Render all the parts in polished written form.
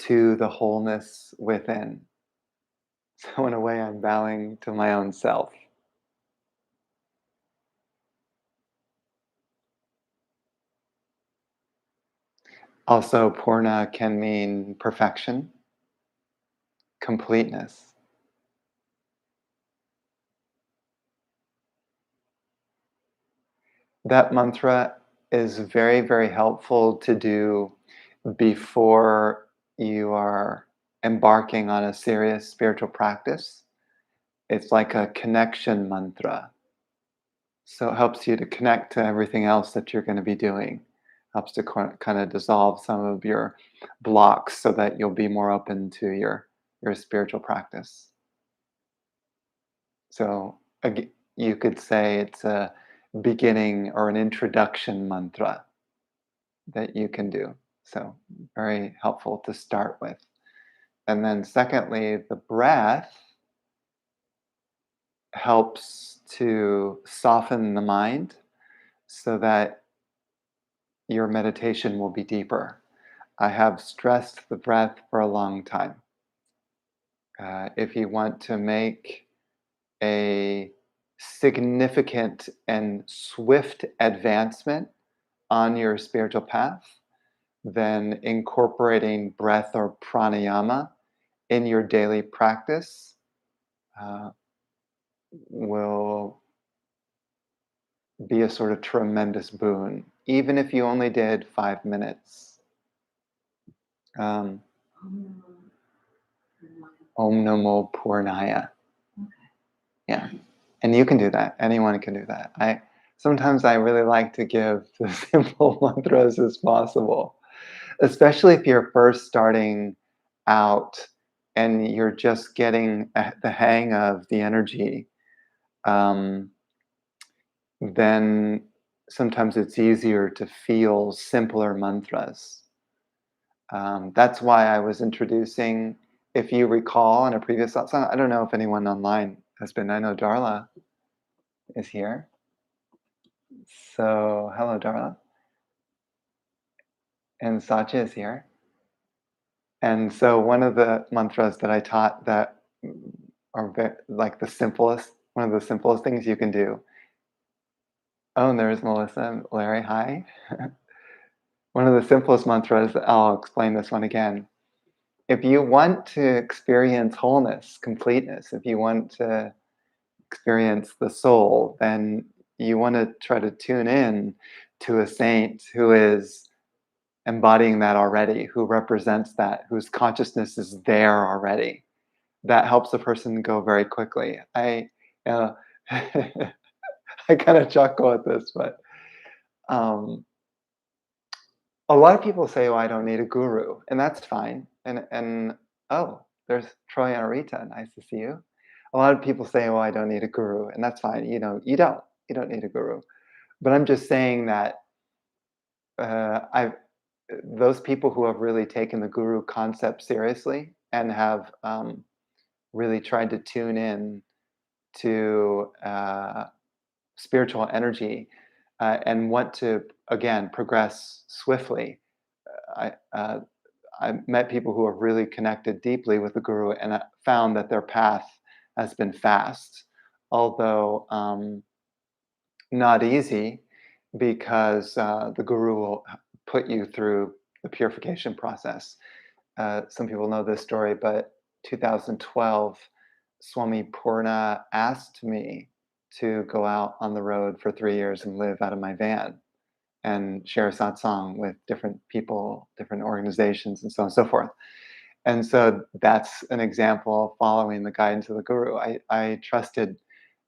to the wholeness within. So, in a way, I'm bowing to my own self. Also, Purna can mean perfection, completeness. That mantra is very, very helpful to do before you are embarking on a serious spiritual practice. It's like a connection mantra. So it helps you to connect to everything else that you're going to be doing. Helps to kind of dissolve some of your blocks so that you'll be more open to your spiritual practice. So you could say it's a beginning or an introduction mantra that you can do. So very helpful to start with. And then secondly, the breath helps to soften the mind so that your meditation will be deeper. I have stressed the breath for a long time. If you want to make a significant and swift advancement on your spiritual path, then incorporating breath or pranayama in your daily practice uh, will be a sort of tremendous boon, even if you only did 5 minutes. Um, Om Namo Purnaya. Yeah. And you can do that. Anyone can do that. Sometimes I really like to give the simple mantras as possible, especially if you're first starting out and you're just getting the hang of the energy. Um, then sometimes it's easier to feel simpler mantras. That's why I was introducing, if you recall, in a previous satsang. I don't know if anyone online has been. I know Darla is here. So, hello, Darla. And Satya is here. And so, one of the mantras that I taught that are like the simplest, one of the simplest things you can do. Oh, and there's Melissa and Larry. Hi. One of the simplest mantras, I'll explain this one again. If you want to experience wholeness, completeness, if you want to experience the soul, then you want to try to tune in to a saint who is embodying that already, who represents that, whose consciousness is there already. That helps a person go very quickly. Uh, I kind of chuckle at this, but um, a lot of people say, "Oh, I don't need a guru," and that's fine. And oh, there's Troy and Rita. Nice to see you. A lot of people say, "Oh, I don't need a guru," and that's fine. You don't need a guru. But I'm just saying that I've those people who have really taken the guru concept seriously and have really tried to tune in to spiritual energy and want to again progress swiftly. I, uh, I met people who have really connected deeply with the guru and found that their path has been fast, although not easy, because the guru will put you through the purification process. Some people know this story, but 2012, Swami Purna asked me to go out on the road for 3 years and live out of my van and share satsang with different people, different organizations, and so on and so forth. And so that's an example of following the guidance of the guru. I trusted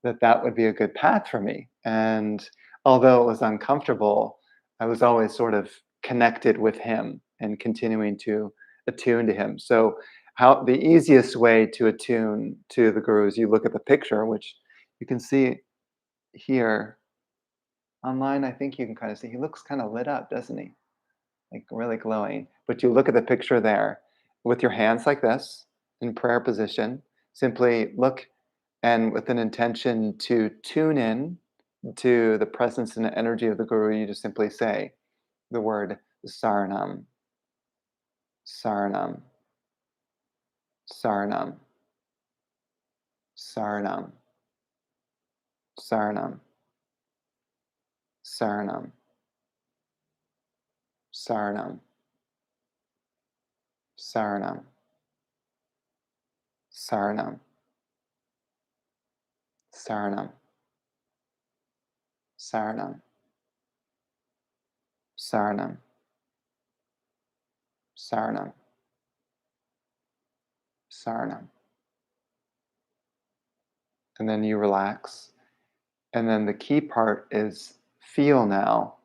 that that would be a good path for me. And although it was uncomfortable, I was always sort of connected with him and continuing to attune to him. So how the easiest way to attune to the guru is you look at the picture, which you can see here online. I think you can kind of see he looks kind of lit up, doesn't he? Like really glowing. But you look at the picture there with your hands like this in prayer position. Simply look and with an intention to tune in to the presence and the energy of the guru, you just simply say the word saranam, saranam. Saranam, Saranam, Saranam, Saranam, Saranam, Saranam, Saranam, Saranam, Saranam, Saranam, Saranam, Saranam. And then you relax. And then the key part is feel now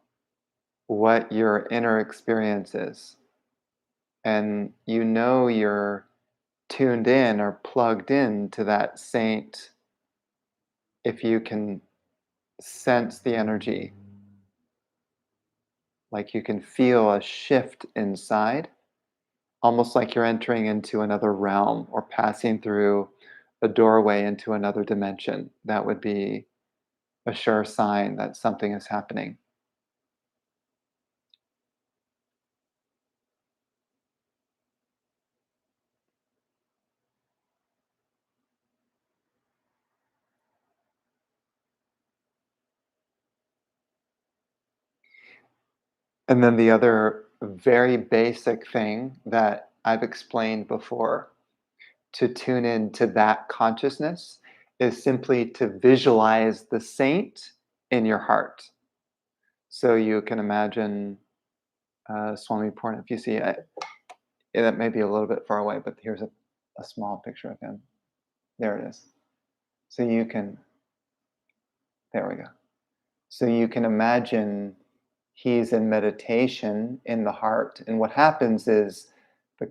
what your inner experience is. And you know you're tuned in or plugged in to that saint if you can sense the energy, like you can feel a shift inside, almost like you're entering into another realm or passing through a doorway into another dimension. That would be a sure sign that something is happening. And then the other very basic thing that I've explained before to tune into that consciousness is simply to visualize the saint in your heart. So you can imagine Swami Purna. If you see it, that may be a little bit far away, but here's a small picture of him. There it is. So you can, there we go. So you can imagine he's in meditation in the heart. And what happens is the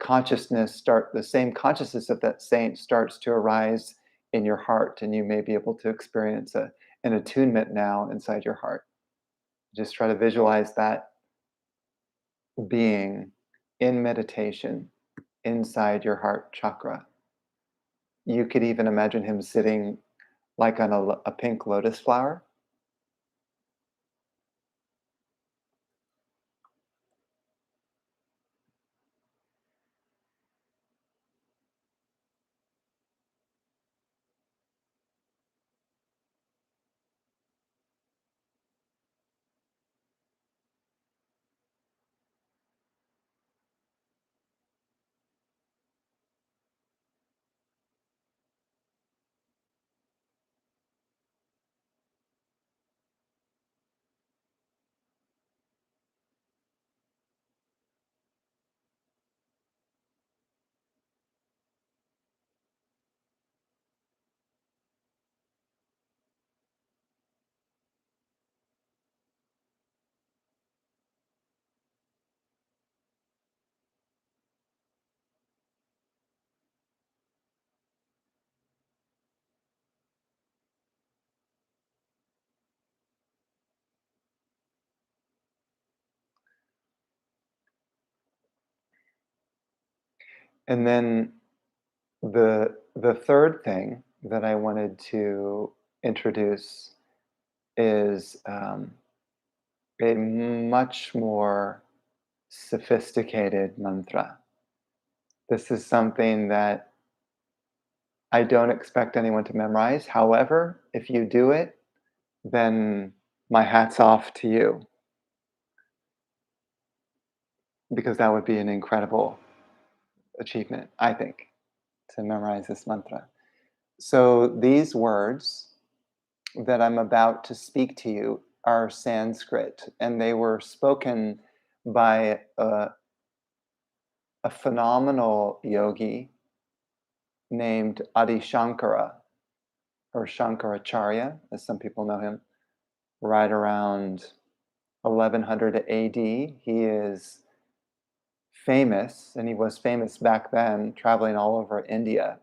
same consciousness of that saint starts to arise in your heart. And you may be able to experience an attunement now inside your heart. Just try to visualize that being in meditation inside your heart chakra. You could even imagine him sitting like on a pink lotus flower. And then the third thing that I wanted to introduce is a much more sophisticated mantra. This is something that I don't expect anyone to memorize. However, if you do it, then my hat's off to you because that would be an incredible achievement, I think, to memorize this mantra. So these words that I'm about to speak to you are Sanskrit, and they were spoken by a phenomenal yogi named Adi Shankara, or Shankaracharya, as some people know him, right around 1100 AD. He is famous, and he was famous back then, traveling all over India,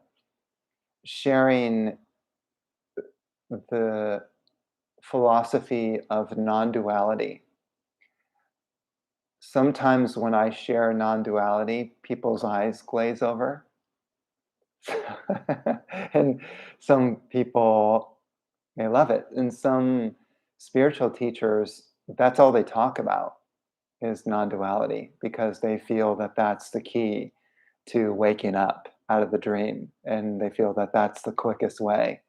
sharing the philosophy of non duality. Sometimes when I share non duality, people's eyes glaze over. And some people may love it. And some spiritual teachers, that's all they talk about is non duality because they feel that that's the key to waking up. out of the dream, and they feel that that's the quickest way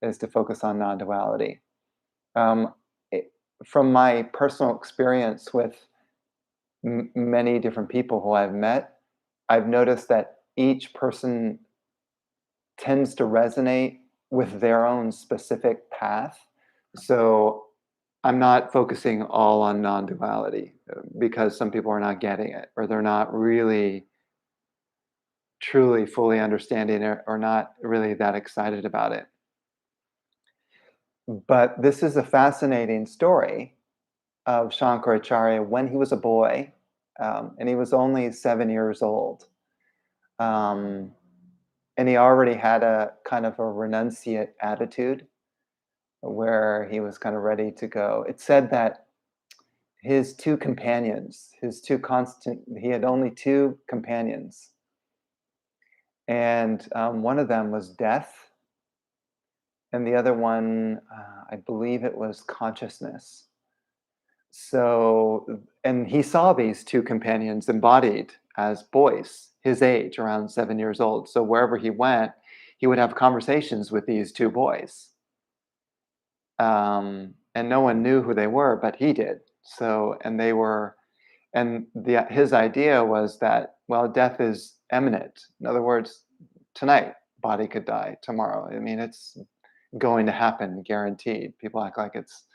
is to focus on non-duality. Um, it, from my personal experience with many different people who I've met, I've noticed that each person tends to resonate with their own specific path. So I'm not focusing all on non-duality because some people are not getting it, or they're not really truly fully understanding it, or not really that excited about it. But this is a fascinating story of Shankaracharya when he was a boy, and he was only 7 years old. Um, and he already had a kind of a renunciate attitude where he was kind of ready to go. It said that his two companions, he had only two companions. And one of them was death, and the other one, I believe it was consciousness. So, and he saw these two companions embodied as boys, his age, around 7 years old. So wherever he went, he would have conversations with these two boys. And no one knew who they were, but he did. So, and they were, and his idea was that, well, death is imminent. In other words, tonight, body could die. Tomorrow, I mean, it's going to happen, guaranteed. People act like it's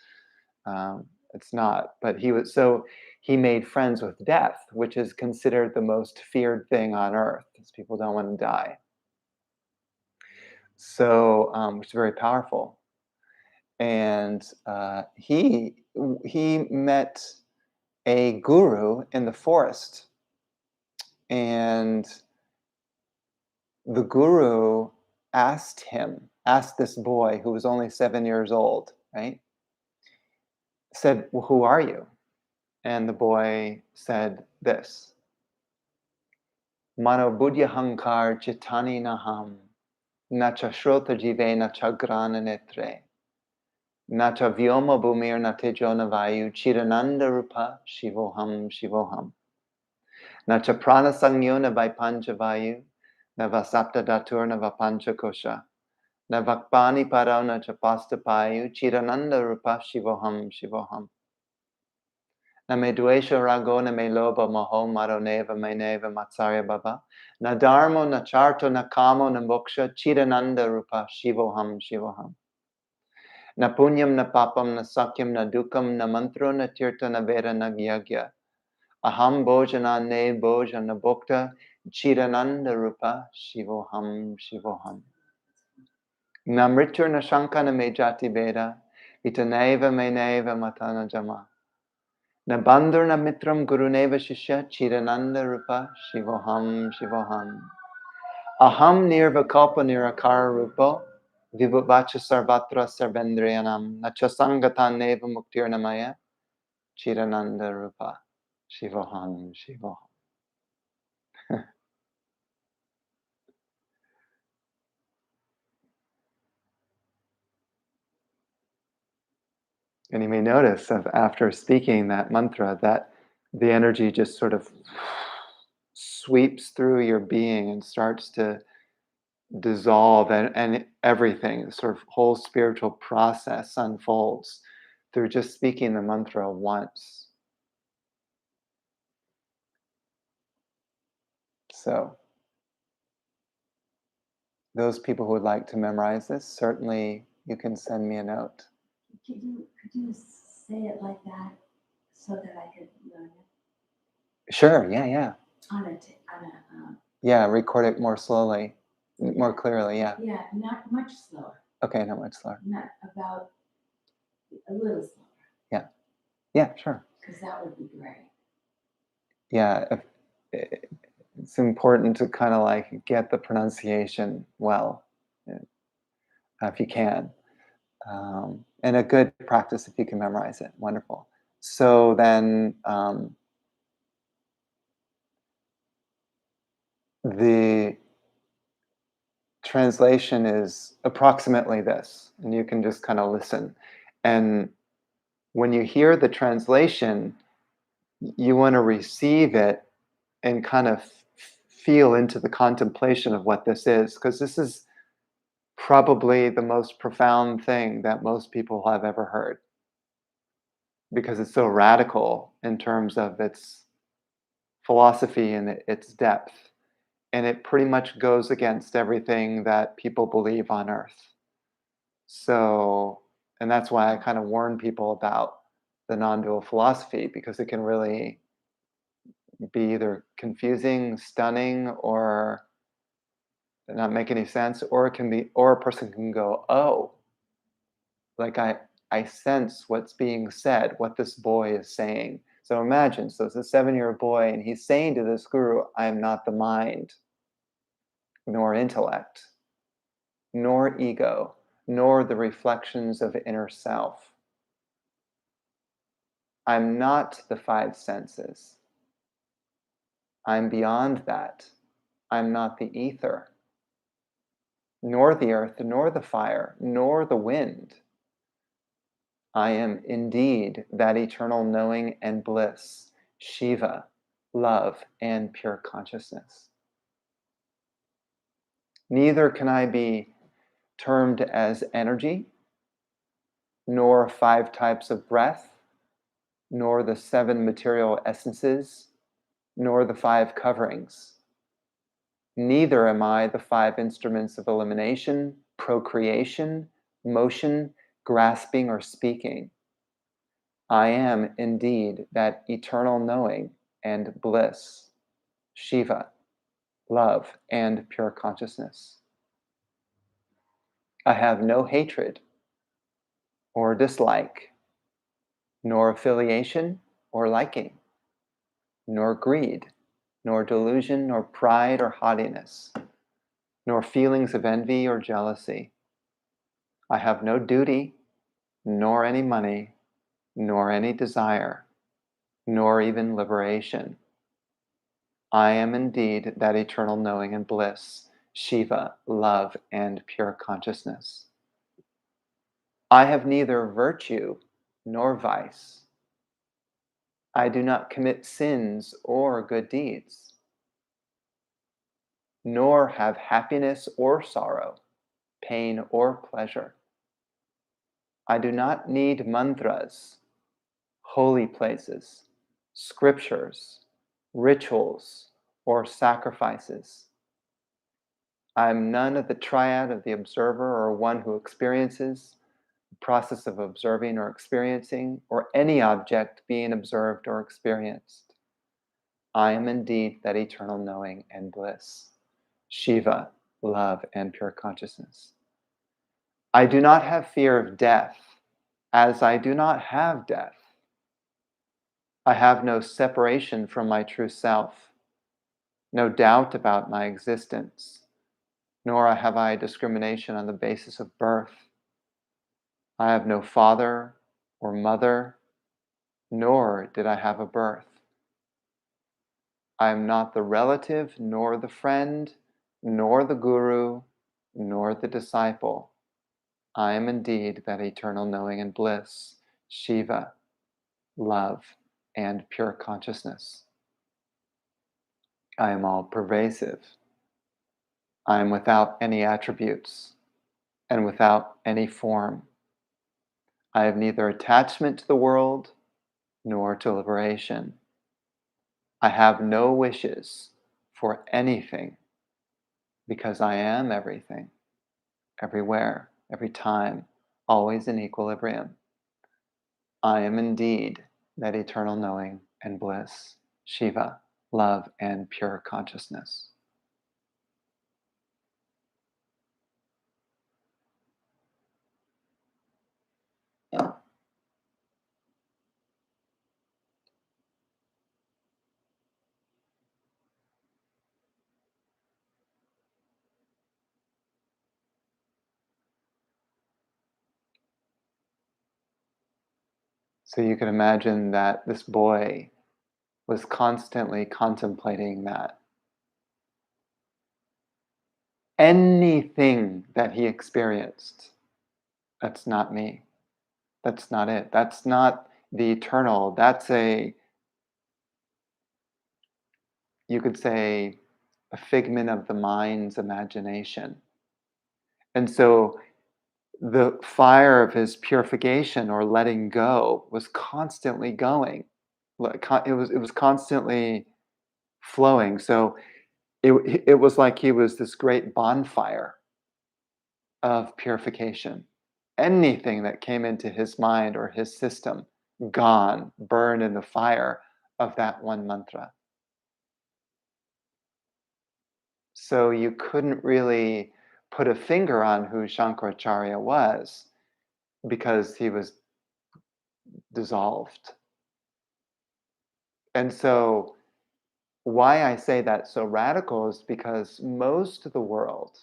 not. But he made friends with death, which is considered the most feared thing on earth, because people don't want to die. So, which is very powerful. And he met a guru in the forest, and the guru asked this boy who was only 7 years old, right? Said, well, "Who are you?" And the boy said this: "Mano buddhya hankar chitani naham, nacha shrota jive nacha grana netre, nacha vyoma bhumir natejona vayu, chirananda rupa shivoham shivoham. Nacha prana sangyo na vaipancha vayu, na vasapta datur na vapancha kosha, na vakpani parao na chapasta payu, chirananda rupa shivoham shivoham. Na me duesha rago na me loba maho maro neva me neva matsarya baba, na dharmo na charto na kamo na moksha, chirananda rupa shivoham shivoham. Na punyam na papam na sakyam na dukam na mantro na tirta na veda na gyagya. Aham bojana ne bojana bhokta, chirananda rupa shivoham shivoham. Na mrityur na shankana me jati veda, itaneva me neva matana jama. Na bandhur na mitram guruneva shishya, chirananda rupa shivoham shivoham. Aham nirvakalpa nirakara rupo, vibhuvacha sarvatra sarvendriyanam, na chasangatan neva muktir namaya, chirananda rupa shivoham shivoham. And you may notice after speaking that mantra that the energy just sort of sweeps through your being and starts to dissolve, and everything, the sort of whole spiritual process unfolds through just speaking the mantra once. So those people who would like to memorize this, certainly you can send me a note. Could you say it like that so that I could learn it? Sure, yeah. Yeah, record it more slowly, more clearly, yeah. Yeah, not much slower. Okay, not much slower. Not about a little slower. Yeah, sure. Because that would be great. Yeah, it's important to kind of like get the pronunciation well, if you can. And a good practice if you can memorize it. Wonderful. So then the translation is approximately this, and you can just kind of listen. And when you hear the translation, you want to receive it and kind of feel into the contemplation of what this is, because this is probably the most profound thing that most people have ever heard, because it's so radical in terms of its philosophy and its depth. And it pretty much goes against everything that people believe on earth. So, and that's why I kind of warn people about the non dual philosophy, because it can really be either confusing, stunning, or not make any sense, or it can be, or a person can go, oh, like I sense what's being said, what this boy is saying. So imagine, so it's a 7-year-old boy, and he's saying to this guru, I am not the mind, nor intellect, nor ego, nor the reflections of inner self. I'm not the five senses. I'm beyond that. I'm not the ether, nor the earth, nor the fire, nor the wind. I am indeed that eternal knowing and bliss, Shiva, love, and pure consciousness. Neither can I be termed as energy, nor 5 types of breath, nor the 7 material essences, nor the 5 coverings. Neither am I the 5 instruments of elimination, procreation, motion, grasping, or speaking. I am indeed that eternal knowing and bliss, Shiva, love, and pure consciousness. I have no hatred or dislike, nor affiliation or liking, nor greed, nor delusion, nor pride or haughtiness, nor feelings of envy or jealousy. I have no duty, nor any money, nor any desire, nor even liberation. I am indeed that eternal knowing and bliss, Shiva, love, and pure consciousness. I have neither virtue nor vice. I do not commit sins or good deeds, nor have happiness or sorrow, pain or pleasure. I do not need mantras, holy places, scriptures, rituals, or sacrifices. I am none of the triad of the observer or one who experiences, the process of observing or experiencing, or any object being observed or experienced. I am indeed that eternal knowing and bliss, Shiva, love, and pure consciousness. I do not have fear of death, as I do not have death. I have no separation from my true self, no doubt about my existence, nor have I discrimination on the basis of birth. I have no father or mother, nor did I have a birth. I am not the relative, nor the friend, nor the guru, nor the disciple. I am indeed that eternal knowing and bliss, Shiva, love, and pure consciousness. I am all pervasive. I am without any attributes and without any form. I have neither attachment to the world nor to liberation. I have no wishes for anything because I am everything, everywhere, every time, always in equilibrium. I am indeed that eternal knowing and bliss, Shiva, love, and pure consciousness. So you can imagine that this boy was constantly contemplating that anything that he experienced, that's not me. That's not it. That's not the eternal. That's a, you could say, a figment of the mind's imagination. And so the fire of his purification or letting go was constantly going. It was constantly flowing. So it was like he was this great bonfire of purification. Anything that came into his mind or his system, gone, burned in the fire of that one mantra. So you couldn't really put a finger on who Shankaracharya was because he was dissolved. And so, why I say that so radical is because most of the world,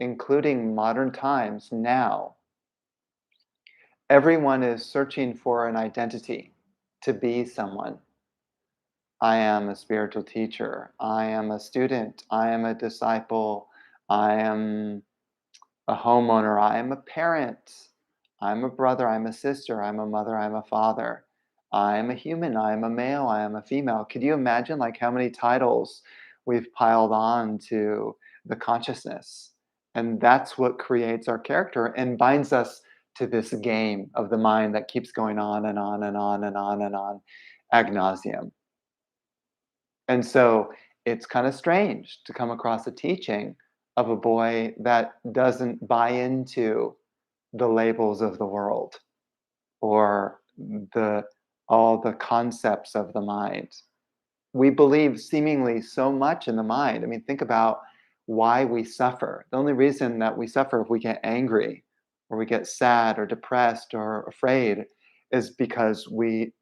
including modern times now, everyone is searching for an identity to be someone. I am a spiritual teacher. I am a student. I am a disciple. I am a homeowner. I am a parent. I'm a brother. I'm a sister. I'm a mother. I'm a father. I am a human. I am a male. I am a female. Could you imagine like how many titles we've piled on to the consciousness? And that's what creates our character and binds us to this game of the mind that keeps going on and on and on and on and on ad nauseum. And so it's kind of strange to come across a teaching of a boy that doesn't buy into the labels of the world or the all the concepts of the mind. We believe seemingly so much in the mind. I mean, think about why we suffer. The only reason that we suffer if we get angry or we get sad or depressed or afraid is because we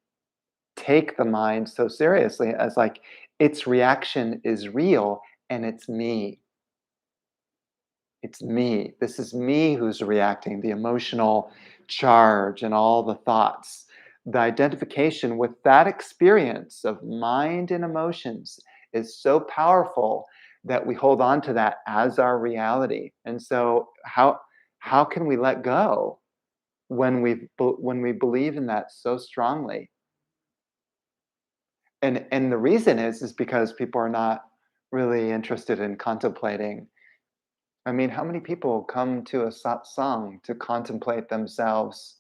take the mind so seriously as like its reaction is real and it's me. It's me. This is me who's reacting, the emotional charge and all the thoughts. The identification with that experience of mind and emotions is so powerful that we hold on to that as our reality. And so how can we let go when we believe in that so strongly? And the reason is because people are not really interested in contemplating. I mean, how many people come to a satsang to contemplate themselves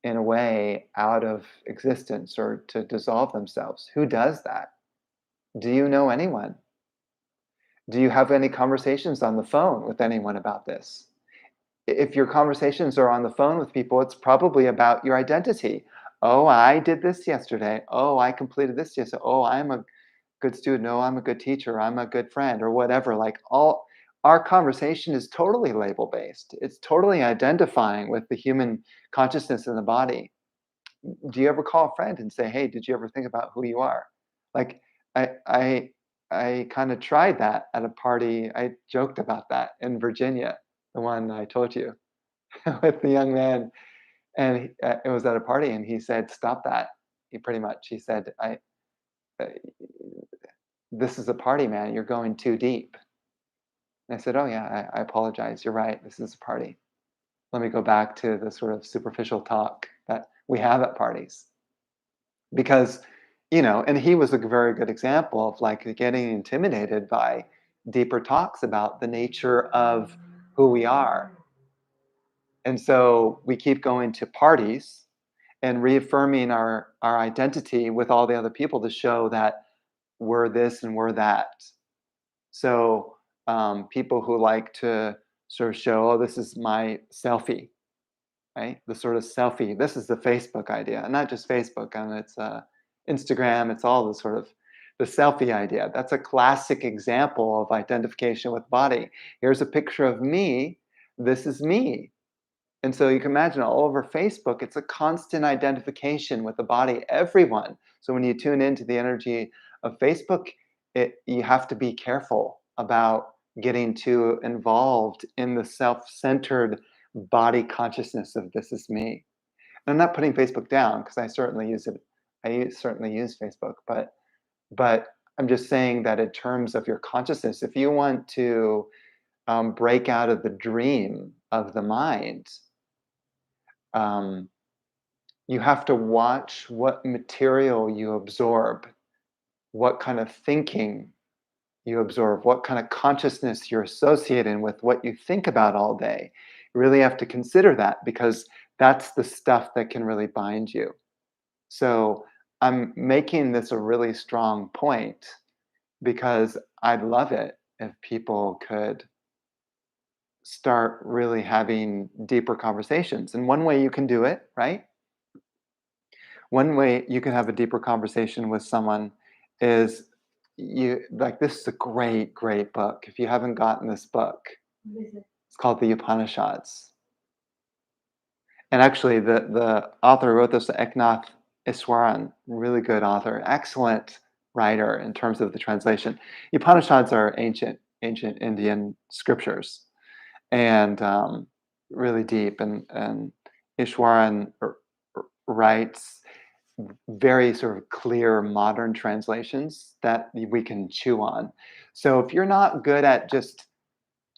in a way out of existence or to dissolve themselves? Who does that? Do you know anyone? Do you have any conversations on the phone with anyone about this? If your conversations are on the phone with people, it's probably about your identity. Oh, I did this yesterday. Oh, I completed this yesterday. Oh, I'm a good student. Oh, I'm a good teacher. I'm a good friend or whatever. Like all our conversation is totally label based. It's totally identifying with the human consciousness in the body. Do you ever call a friend and say, "Hey, did you ever think about who you are?" Like I I I kind of tried that at a party. I joked about that in Virginia, the one I told you with the young man, and it was at a party, and he said, "Stop that." He said, "I uh, this is a party, man. You're going too deep." And I said, "Oh yeah, I apologize. You're right. This is a party. Let me go back to the sort of superficial talk that we have at parties." Because, and he was a very good example of like getting intimidated by deeper talks about the nature of who we are. And so we keep going to parties and reaffirming our identity with all the other people to show that we're this and we're that. So people who like to sort of show, oh, this is my selfie, right? The sort of selfie. This is the Facebook idea, and not just Facebook, and it's Instagram. It's all the sort of the selfie idea. That's a classic example of identification with body. Here's a picture of me. This is me. And so you can imagine all over Facebook, it's a constant identification with the body, everyone. So when you tune into the energy of Facebook, you have to be careful about getting too involved in the self centered body consciousness of this is me. And I'm not putting Facebook down because I certainly use it. Certainly use Facebook, but I'm just saying that in terms of your consciousness, if you want to break out of the dream of the mind, um, you have to watch what material you absorb, what kind of thinking you absorb, what kind of consciousness you're associating with what you think about all day. You really have to consider that because that's the stuff that can really bind you. So I'm making this a really strong point because I'd love it if people could start really having deeper conversations. And one way you can do it, right? One way you can have a deeper conversation with someone is you like this is a great, great book. If you haven't gotten this book, What is it? it's called the Upanishads. And actually the author who wrote this, Eknath Iswaran, really good author, excellent writer in terms of the translation. The Upanishads are ancient Indian scriptures and really deep. And Ishwaran writes very sort of clear modern translations that we can chew on. So if you're not good at just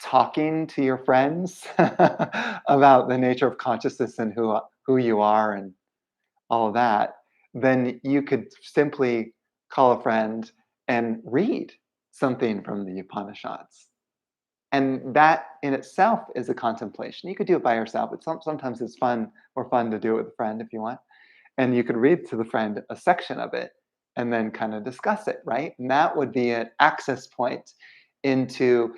talking to your friends about the nature of consciousness and who you are and all of that, then you could simply call a friend and read something from the Upanishads. And that in itself is a contemplation. You could do it by yourself, but sometimes it's more fun to do it with a friend if you want. And you could read to the friend a section of it and then kind of discuss it, right? And that would be an access point into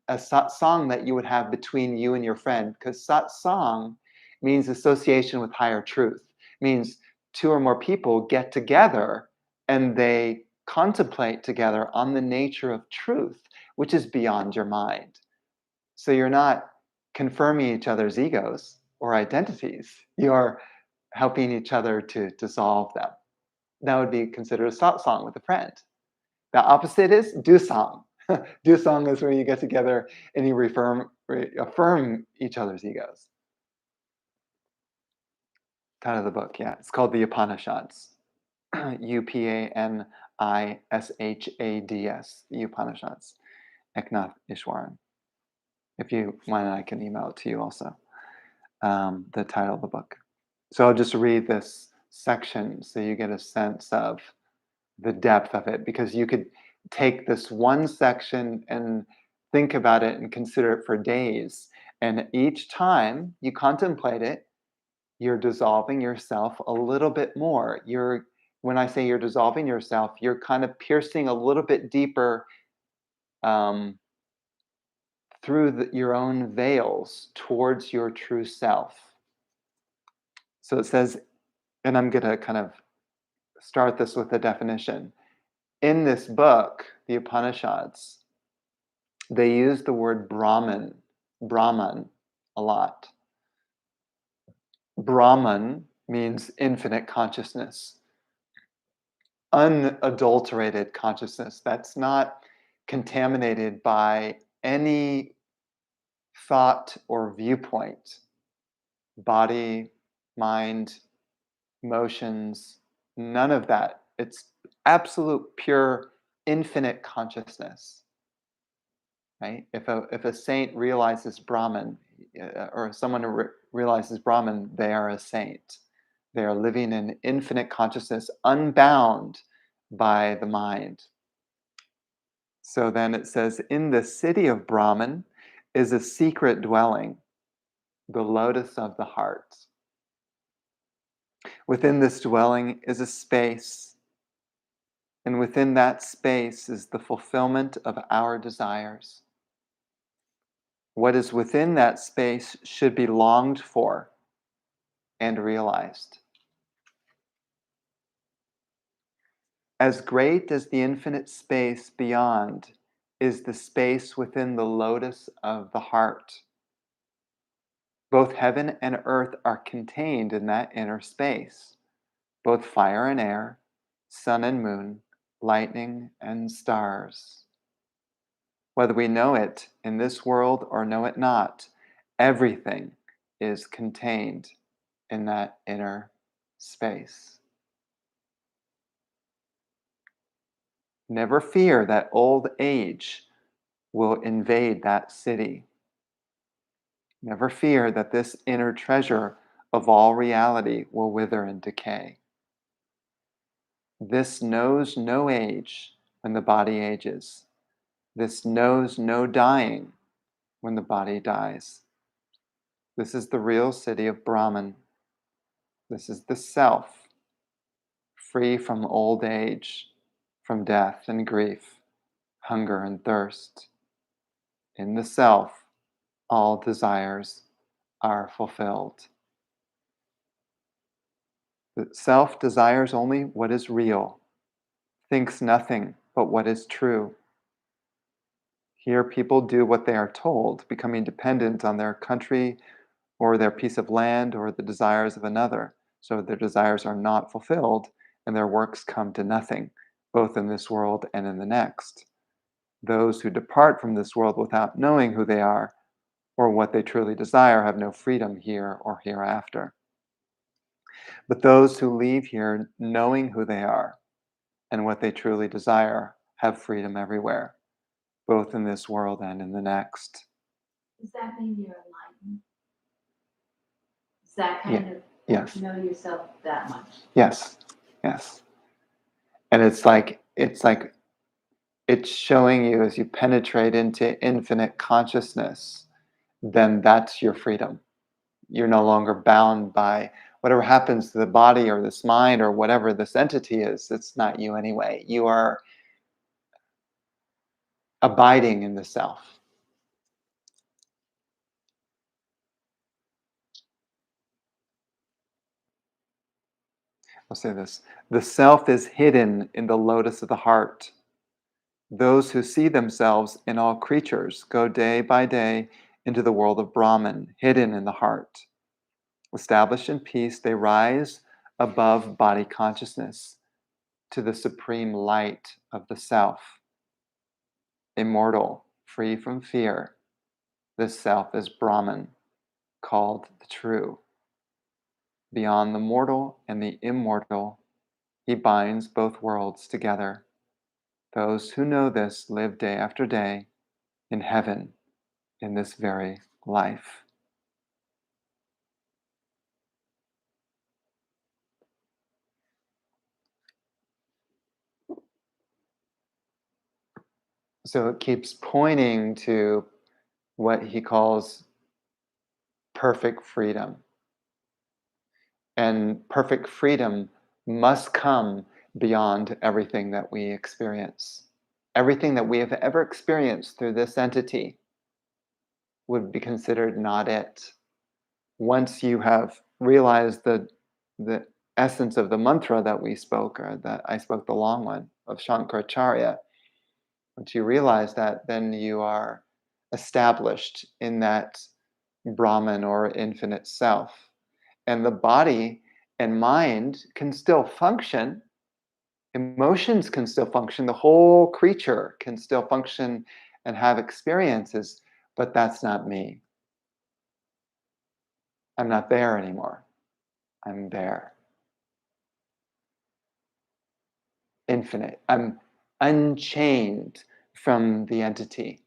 a song that you would have between you and your friend, because satsang means association with higher truth, means two or more people get together and they contemplate together on the nature of truth, which is beyond your mind. So you're not confirming each other's egos or identities. You're helping each other to dissolve them. That would be considered a satsang with a friend. The opposite is dusang. Dusang is where you get together and you affirm each other's egos. Title of the book, yeah. It's called the Upanishads. Upanishads. The Upanishads. Eknath Ishwaran. If you want, I can email it to you also. The title of the book. So I'll just read this section so you get a sense of the depth of it, because you could take this one section and think about it and consider it for days. And each time you contemplate it, you're dissolving yourself a little bit more. When I say you're dissolving yourself, you're kind of piercing a little bit deeper um, through your own veils towards your true self. So it says, and I'm going to kind of start this with a definition. In this book, the Upanishads, they use the word Brahman a lot. Brahman means infinite consciousness, unadulterated consciousness that's not contaminated by any thought or viewpoint, body, mind, emotions, none of that. It's absolute, pure, infinite consciousness. Right? If a saint realizes Brahman, or someone who realizes Brahman, they are a saint. They are living in infinite consciousness, unbound by the mind. So then it says, in the city of Brahman is a secret dwelling, the lotus of the heart. Within this dwelling is a space, and within that space is the fulfillment of our desires. What is within that space should be longed for and realized. As great as the infinite space beyond is the space within the lotus of the heart. Both heaven and earth are contained in that inner space, both fire and air, sun and moon, lightning and stars. Whether we know it in this world or know it not, everything is contained in that inner space. Never fear that old age will invade that city. Never fear that this inner treasure of all reality will wither and decay. This knows no age when the body ages, This knows no dying when the body dies. This is the real city of Brahman. This is the self, free from old age, from death and grief, hunger and thirst. In the self, all desires are fulfilled. The self desires only what is real, thinks nothing but what is true. Here, people do what they are told, becoming dependent on their country or their piece of land or the desires of another. So their desires are not fulfilled and their works come to nothing, both in this world and in the next. Those who depart from this world without knowing who they are or what they truly desire have no freedom here or hereafter. But those who leave here knowing who they are and what they truly desire have freedom everywhere, both in this world and in the next. Does that mean you're enlightened? Is that Yeah. kind of Yes. know yourself that much? Yes. Yes. And it's showing you as you penetrate into infinite consciousness, then that's your freedom. You're no longer bound by whatever happens to the body or this mind or whatever this entity is. It's not you anyway. You are abiding in the self. I'll say this. The self is hidden in the lotus of the heart. Those who see themselves in all creatures go day by day into the world of Brahman, hidden in the heart. Established in peace, they rise above body consciousness to the supreme light of the self. Immortal, free from fear, this self is Brahman, called the true. Beyond the mortal and the immortal, he binds both worlds together. Those who know this live day after day in heaven in this very life. So it keeps pointing to what he calls perfect freedom. And perfect freedom must come beyond everything that we experience. Everything that we have ever experienced through this entity would be considered not it. Once you have realized the essence of the mantra that we spoke, or that I spoke, the long one of Shankaracharya, once you realize that, then you are established in that Brahman or infinite self. And the body and mind can still function, emotions can still function, the whole creature can still function and have experiences, but that's not me. I'm not there anymore. I'm there. Infinite. I'm unchained from the entity.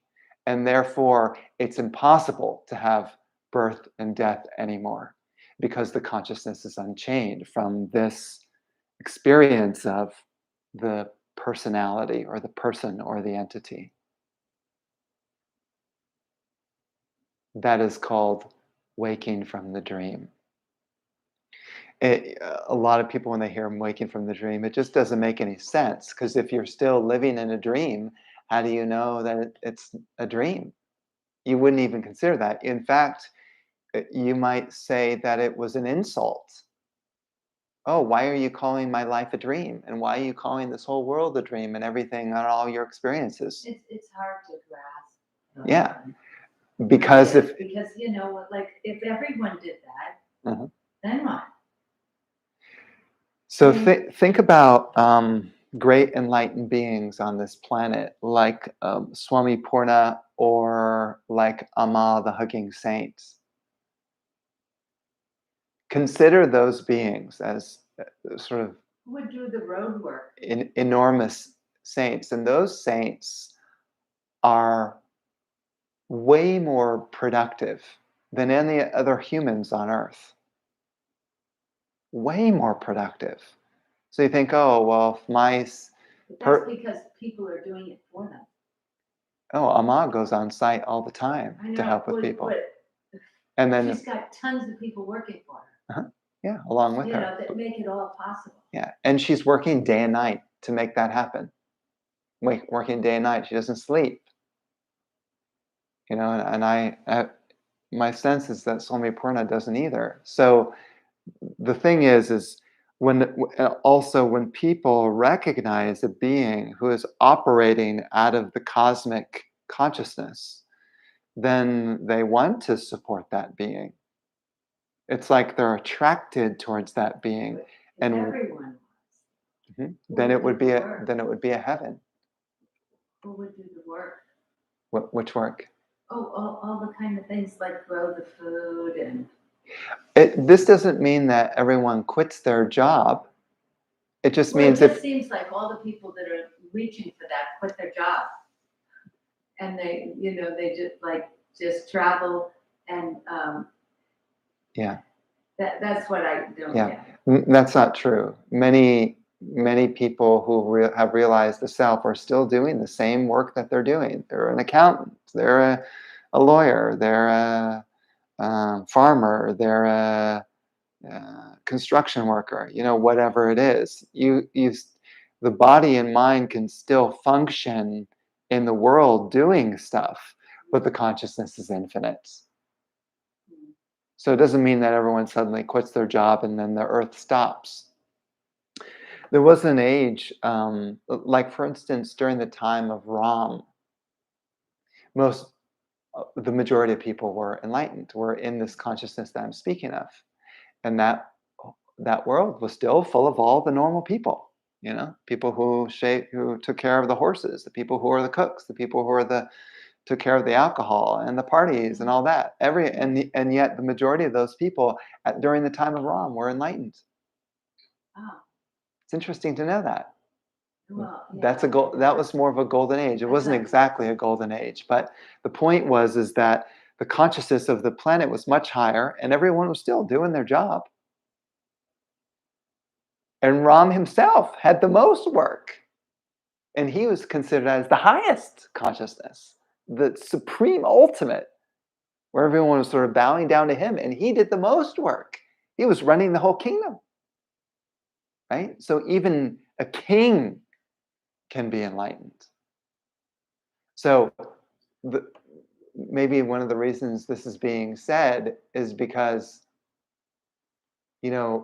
And therefore, it's impossible to have birth and death anymore because the consciousness is unchained from this experience of the personality or the person or the entity. That is called waking from the dream. A lot of people, when they hear waking from the dream, it just doesn't make any sense, because if you're still living in a dream, how do you know that it's a dream? You wouldn't even consider that. In fact, you might say that it was an insult. Oh, why are you calling my life a dream? And why are you calling this whole world a dream and everything and all your experiences? It's hard to grasp. Yeah, because if because you know what, like if everyone did that, Mhm. then what? So think about great enlightened beings on this planet, like Swami Purna or like Amma, the Hugging Saints. Consider those beings as sort of Who would do the road work? enormous saints, and those saints are way more productive than any other humans on Earth. Way more productive. So you think, oh well, if my But that's because people are doing it for them. Oh, Amma goes on site all the time I to know, help with people. but And then, she's got tons of people working for uh yeah, along with her, her. that make it all possible. Yeah. And she's working day and night to make that happen. Working day and night. She doesn't sleep. And my sense is that Swami Purna doesn't either. So the thing is also when people recognize a being who is operating out of the cosmic consciousness, then they want to support that being. It's like they're attracted towards that being, But if and everyone mhm, who then would it do would the be work, a heaven. who would do the work? Which work? Oh, all the kind of things like grow the food and This doesn't mean that everyone quits their job. It just well, it means just if seems like all the people that are reaching for that quit their job and they just travel and yeah. that's what I don't Yeah, get. that's not true. Many people who have realized the self are still doing the same work that they're doing. They're an accountant. They're a lawyer. They're a farmer. They're a construction worker. Whatever it is, the body and mind can still function in the world doing stuff, but the consciousness is infinite. So it doesn't mean that everyone suddenly quits their job and then the earth stops. There was an age, like for instance, during the time of Ram, most the majority of people were enlightened, were in this consciousness that I'm speaking of, and that world was still full of all the normal people. People who took care of the horses, the people who were the cooks, the people who were the took care of the alcohol and the parties and all that. And yet the majority of those people during the time of Ram were enlightened. Oh, It's interesting to know that. well, That's yeah, a gold. That was more of a golden age. It wasn't exactly a golden age, but the point is that the consciousness of the planet was much higher, and everyone was still doing their job. And Ram himself had the most work, and he was considered as the highest consciousness, the supreme ultimate, where everyone was sort of bowing down to him, and he did the most work. He was running the whole kingdom, right? So even a king can be enlightened. So the, maybe one of the reasons this is being said is because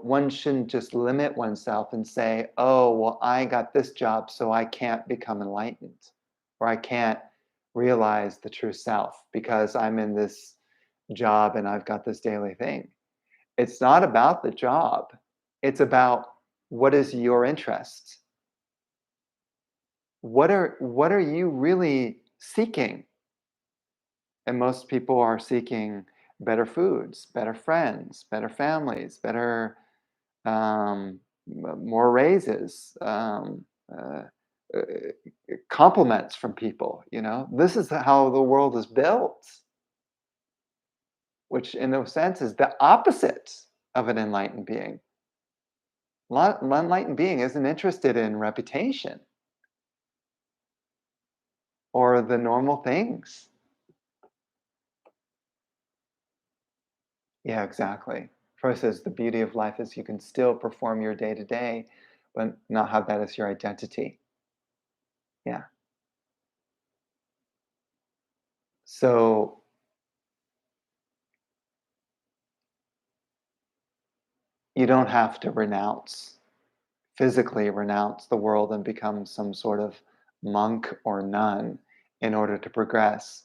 one shouldn't just limit oneself and say, oh, well, I got this job so I can't become enlightened, or I can't realize the true self because I'm in this job and I've got this daily thing. It's not about the job. It's about what is your interest. What are you really seeking? And most people are seeking better foods, better friends, better families, better more raises, uh, uh, compliments from people. This is how the world is built, which in a sense is the opposite of an enlightened being. An enlightened being isn't interested in reputation or the normal things. Yeah, exactly. Freud says the beauty of life is you can still perform your day to day, but not have that as your identity. Yeah. So you don't have to physically renounce the world and become some sort of monk or nun in order to progress.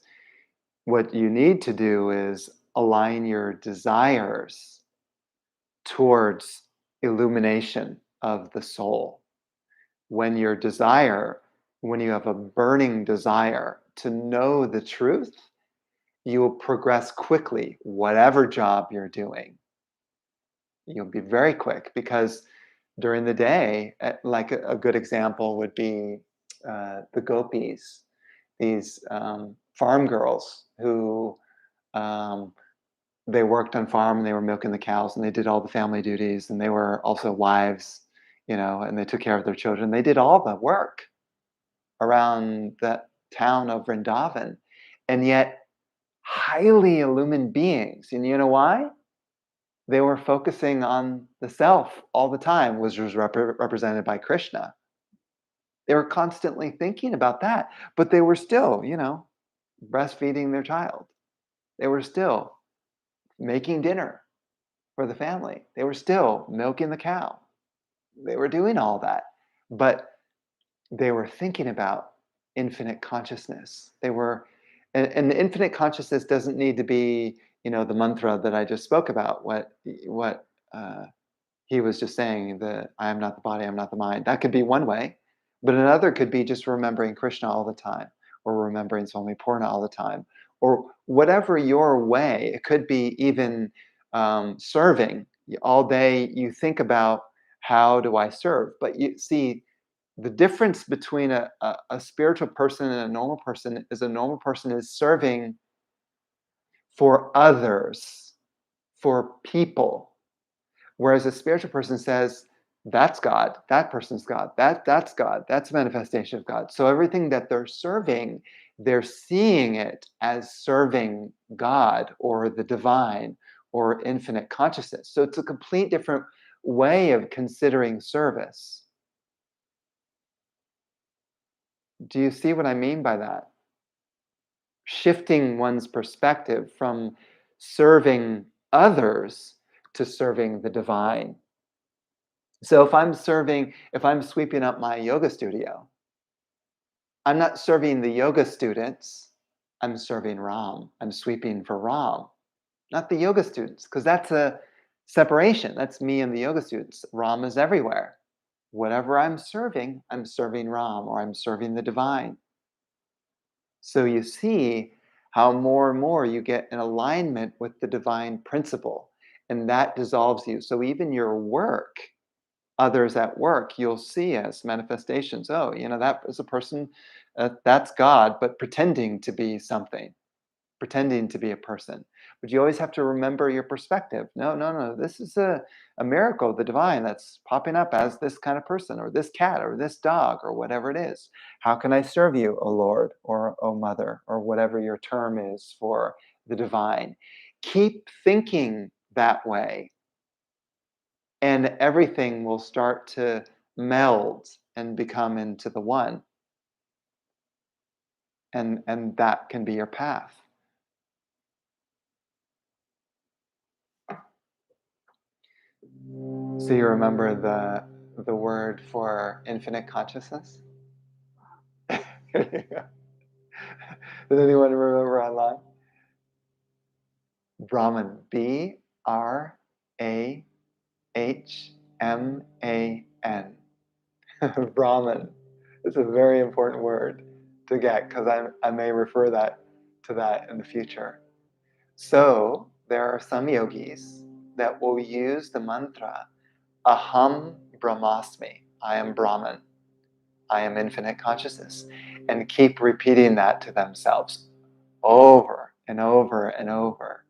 What you need to do is align your desires towards illumination of the soul. When when you have a burning desire to know the truth, you will progress quickly, whatever job you're doing. You'll be very quick because during the day, like a good example would be the gopis, these farm girls who um, they worked on farm and they were milking the cows and they did all the family duties and they were also wives, and they took care of their children. They did all the work around that town of Vrindavan, and yet highly illumined beings. And you know why? They were focusing on the self all the time, which was represented by Krishna. They were constantly thinking about that, but they were still, breastfeeding their child. They were still making dinner for the family. They were still milking the cow. They were doing all that, but they were thinking about infinite consciousness. And the infinite consciousness doesn't need to be, the mantra that I just spoke about. What he was just saying, the I am not the body, I am not the mind. That could be one way, but another could be just remembering Krishna all the time, or remembering Swami Purna all the time, or whatever your way. It could be even serving. All day you think about, how do I serve? But you see, the difference between a spiritual person and a normal person is a normal person is serving for others, for people. Whereas a spiritual person says, that's God, that person's God, that's God, that's a manifestation of God. So everything that they're serving, they're seeing it as serving God or the divine or infinite consciousness. So it's a complete different way of considering service. Do you see what I mean by that? Shifting one's perspective from serving others to serving the divine. So if I'm sweeping up my yoga studio, I'm not serving the yoga students, I'm serving Ram. I'm sweeping for Ram, not the yoga students, because that's a separation. That's me and the yoga students. Ram is everywhere. Whatever I'm serving Ram, or I'm serving the divine. So you see how more and more you get in alignment with the divine principle, and that dissolves you. So even your work, others at work, you'll see as manifestations. Oh, that is a person, that's God, but pretending to be something, pretending to be a person. But you always have to remember your perspective. No, no, no. This is a miracle of the divine that's popping up as this kind of person, or this cat, or this dog, or whatever it is. How can I serve you, O Lord, or O Mother, or whatever your term is for the divine? Keep thinking that way, and everything will start to meld and become into the one. And that can be your path. So you remember the word for infinite consciousness? Does anyone remember online? Brahman. Brahman. Brahman. It's a very important word to get, because I may refer to that in the future. So there are some yogis that will use the mantra Aham Brahmasmi. I am Brahman. I am infinite consciousness. And keep repeating that to themselves over and over and over.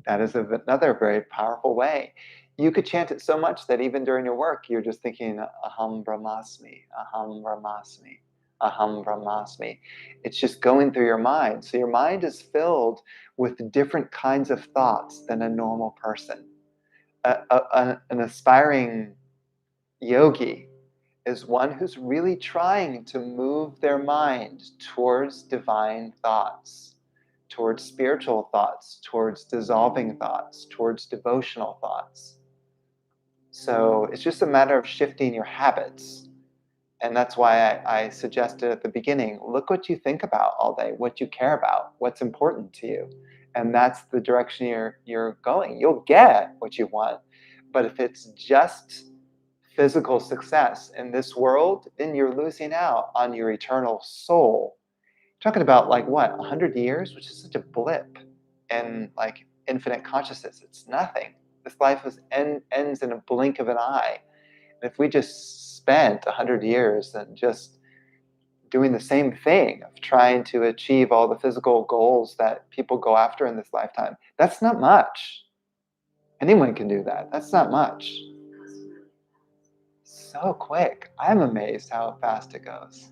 That is another very powerful way. You could chant it so much that even during your work, you're just thinking, Aham Brahmasmi, Aham Brahmasmi, Aham Brahmasmi. It's just going through your mind. So your mind is filled with different kinds of thoughts than a normal person. An aspiring yogi is one who's really trying to move their mind towards divine thoughts, towards spiritual thoughts, towards dissolving thoughts, towards devotional thoughts. So it's just a matter of shifting your habits. And that's why I suggested at the beginning, look what you think about all day, what you care about, what's important to you. And that's the direction you're going. You'll get what you want. But if it's just physical success in this world, then you're losing out on your eternal soul. Talking about like what, 100 years, which is such a blip in like infinite consciousness. It's nothing. This life ends in a blink of an eye. And if we just spent 100 years and just doing the same thing of trying to achieve all the physical goals that people go after in this lifetime, that's not much. Anyone can do that. That's not much. So quick. I'm amazed how fast it goes.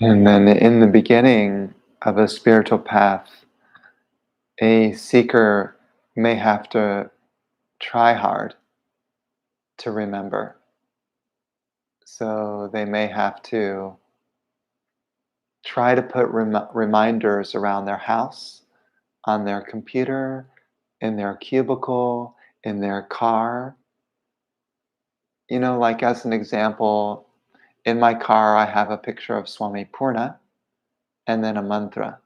And then in the beginning of a spiritual path, a seeker may have to try hard to remember. So they may have to try to put reminders around their house, on their computer, in their cubicle, in their car. Like as an example, in my car, I have a picture of Swami Purna and then a mantra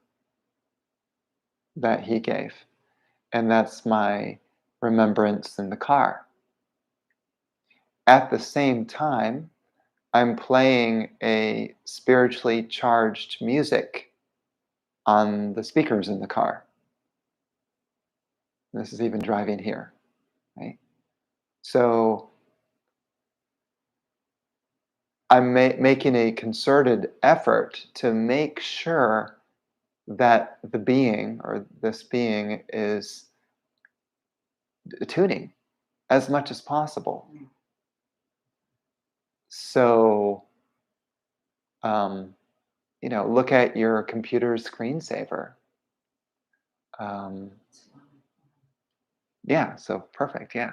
that he gave. And that's my remembrance in the car. At the same time, I'm playing a spiritually charged music on the speakers in the car. This is even driving here, right? So I'm making a concerted effort to make sure that the being or this being is tuning as much as possible. So, um, look at your computer screensaver. Um, yeah, so perfect. Yeah.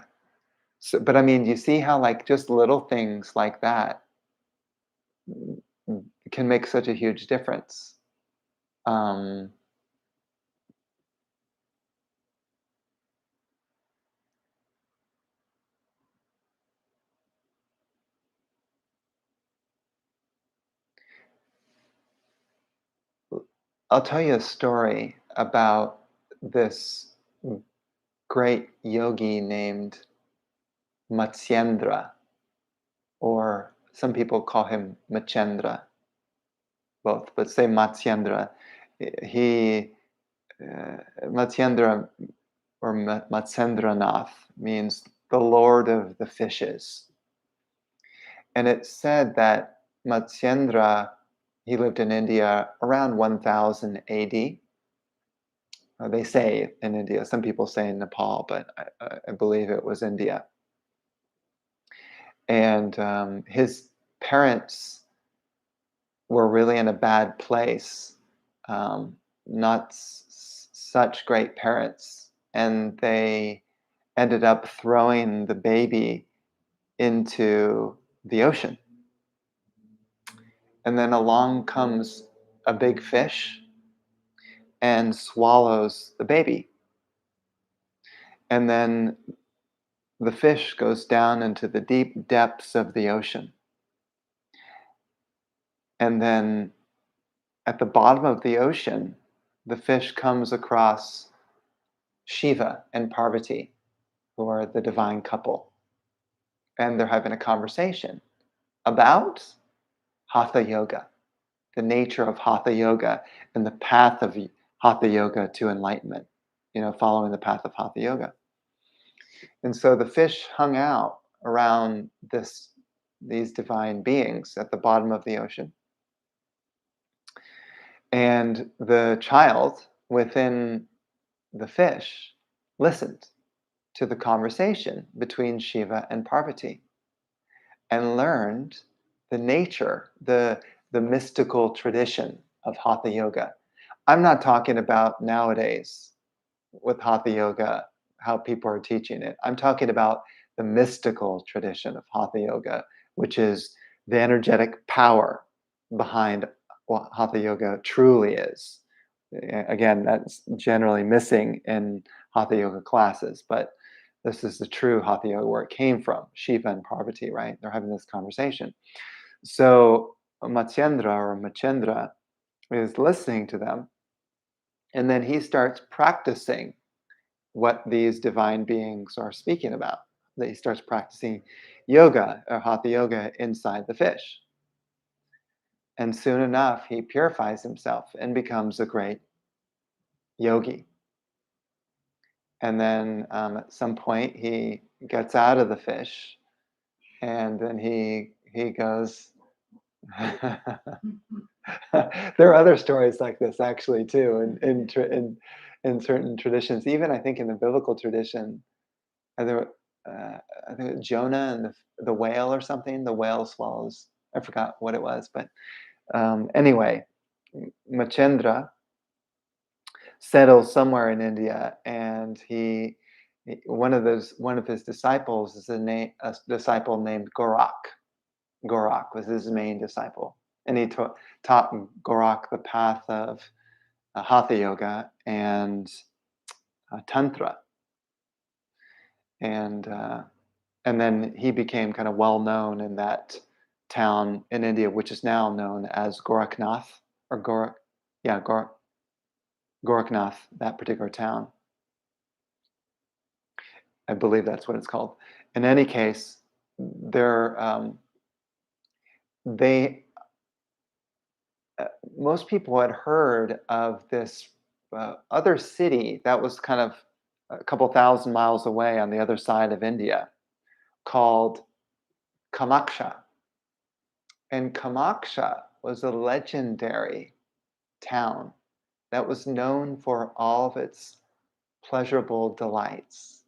So, but I mean, you see how like just little things like that can make such a huge difference. Um, I'll tell you a story about this great yogi named Matsyendra, or some people call him Machendra, both, but say Matsyendra. He, Matsyendra or Matsyendranath means the Lord of the Fishes. And it's said that Matsyendra, he lived in India around 1000 AD. They say in India, some people say in Nepal, but I believe it was India. And his parents were really in a bad place, not such great parents. And they ended up throwing the baby into the ocean. And then along comes a big fish and swallows the baby. And then the fish goes down into the deep depths of the ocean. And then at the bottom of the ocean, the fish comes across Shiva and Parvati, who are the divine couple. And they're having a conversation about Hatha Yoga, the nature of Hatha Yoga and the path of Hatha Yoga to enlightenment, following the path of Hatha Yoga. And so the fish hung out around these divine beings at the bottom of the ocean. And the child within the fish listened to the conversation between Shiva and Parvati and learned the nature, the mystical tradition of Hatha Yoga. I'm not talking about nowadays with Hatha Yoga, how people are teaching it. I'm talking about the mystical tradition of Hatha Yoga, which is the energetic power behind what Hatha Yoga truly is. Again, that's generally missing in Hatha Yoga classes, but this is the true Hatha Yoga where it came from, Shiva and Parvati, right? They're having this conversation. So Matsyendra or Machendra is listening to them, and then he starts practicing what these divine beings are speaking about. He starts practicing yoga or Hatha Yoga inside the fish. And soon enough, he purifies himself and becomes a great yogi. And then at some point, he gets out of the fish, and then he goes. There are other stories like this actually too, in certain traditions. Even I think in the biblical tradition, there, I think Jonah and the whale or something. The whale swallows. I forgot what it was, but Anyway, Machendra settles somewhere in India, and one of his disciples is a disciple named Gorak. Gorak was his main disciple, and he taught Gorak the path of Hatha Yoga and Tantra, and then he became kind of well known in that town in India, which is now known as Gorakhnath or Gorakhnath, that particular town. I believe that's what it's called. In any case, they most people had heard of this other city that was kind of a couple thousand miles away on the other side of India called Kamaksha. And Kamaksha was a legendary town that was known for all of its pleasurable delights.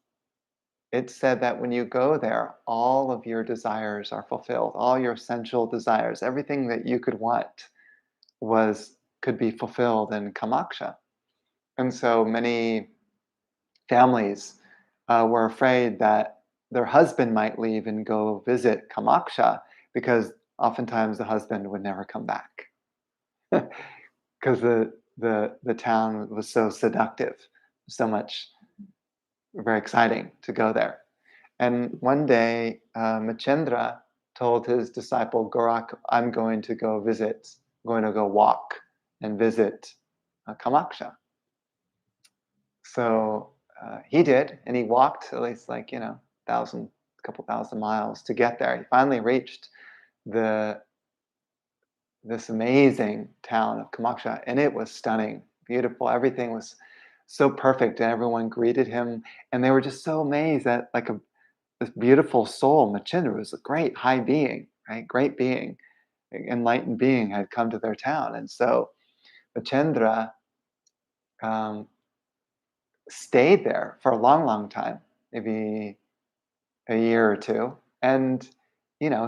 It said that when you go there, all of your desires are fulfilled, all your sensual desires, everything that you could want could be fulfilled in Kamaksha. And so many families were afraid that their husband might leave and go visit Kamaksha, because oftentimes the husband would never come back because the town was so seductive, so much, very exciting to go there. And one day, Machendra told his disciple Gorak, I'm going to go walk and visit Kamaksha. So he did, and he walked at least couple thousand miles to get there. He finally reached this amazing town of Kamaksha, and it was stunning, beautiful. Everything was so perfect, and everyone greeted him, and they were just so amazed that this beautiful soul, Machendra, was a great high being, right? Great being, enlightened being, had come to their town, and so Machendra stayed there for a long, long time, maybe a year or two, and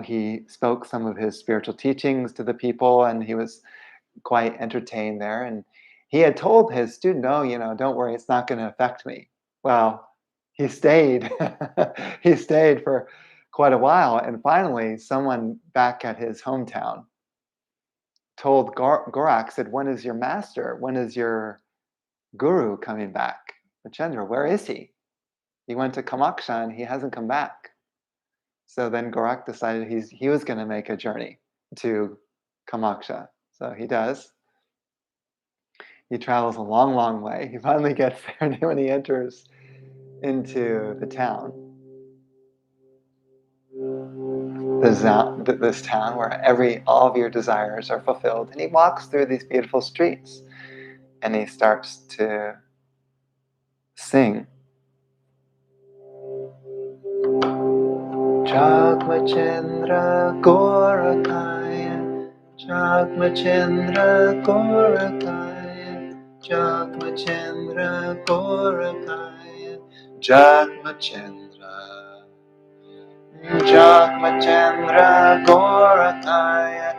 he spoke some of his spiritual teachings to the people, and he was quite entertained there. And he had told his student, "Oh, don't worry, it's not going to affect me." Well, he stayed. He stayed for quite a while, and finally, someone back at his hometown told Gorak, said, "When is your master? When is your guru coming back? Machendra, where is he? He went to Kamaksha and he hasn't come back." So then Gorak decided he was going to make a journey to Kamaksha. So he does. He travels a long, long way. He finally gets there, and when he enters into the town, this town where all of your desires are fulfilled, and he walks through these beautiful streets, and he starts to sing. Jagmachendra Gorakaya, Jagmachendra Gorakaya, Jagmachendra Gorakaya, Jagmachendra, Jagmachendra Gorakaya,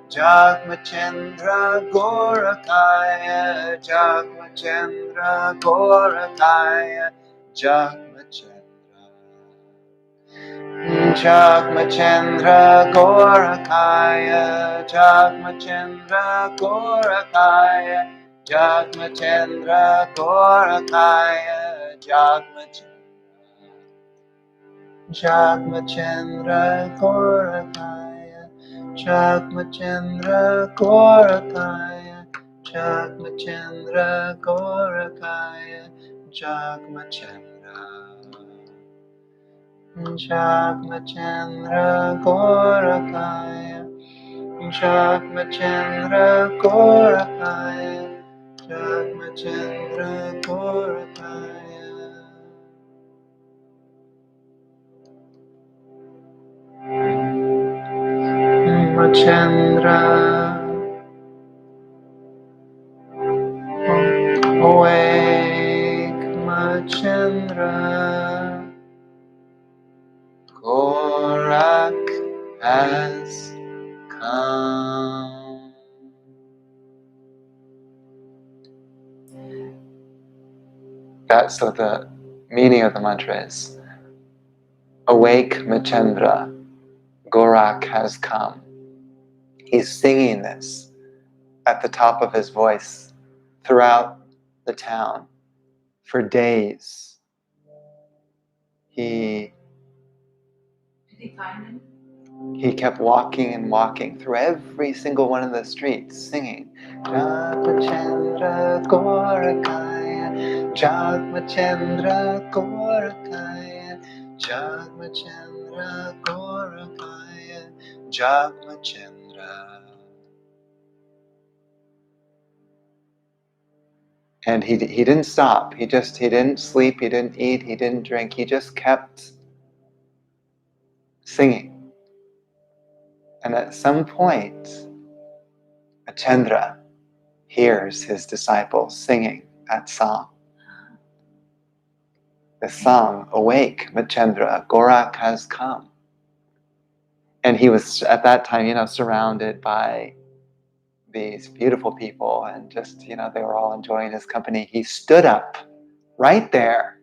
Jagmachendra Gorakaya, Jagmachendra Gorakaya, Jagmachendra. Jagmachendra Gorakaya, Jagmachendra Gorakaya, Jagmachendra Gorakaya, Jagmachendra Gorakaya, Jagmachendra Gorakaya, Jagmachendra Gorakaya, Jagmachendra. Jagmachendra Gorakaya, Jagmachendra Gorakaya, Jagmachendra Gorakaya. Machendra, awake, Machendra. Gorak has come. So the meaning of the mantra is, awake Machendra, Gorak has come. He's singing this at the top of his voice throughout the town for days. He Did he find him? kept walking and walking through every single one of the streets, singing, Jagmachandra Gorakaya, Jagmachandra Gorakaya, Jagmachandra Gorakaya, Jagmachandra. And he didn't stop. He didn't sleep. He didn't eat. He didn't drink. He just kept singing. And at some point, Achendra hears his disciples singing that song. The song, awake, Machendra, Gorak has come. And he was at that time, surrounded by these beautiful people, and just, they were all enjoying his company. He stood up right there,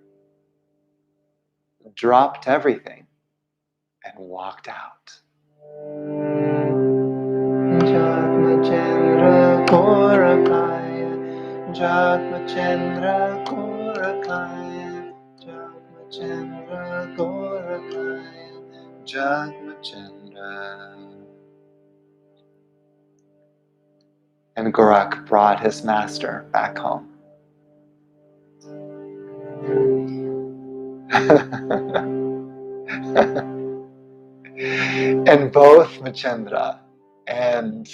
dropped everything, and walked out. Jagmachandra Gorakaya, Jagmachandra Gorakaya, Jagmachandra Gorakaya, Jagmachandra. And Gorak brought his master back home. And both Machendra and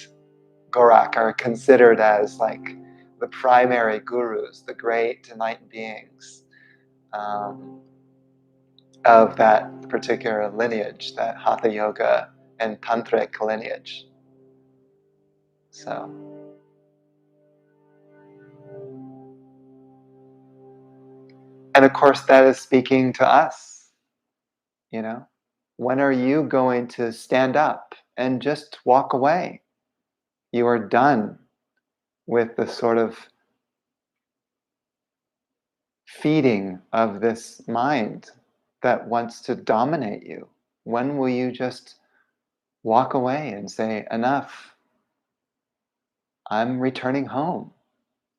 Gorak are considered as like the primary gurus, the great enlightened beings of that particular lineage, that Hatha Yoga and Tantric lineage. So, and of course, that is speaking to us. When are you going to stand up and just walk away? You are done with the sort of feeding of this mind that wants to dominate you. When will you just walk away and say, enough, I'm returning home?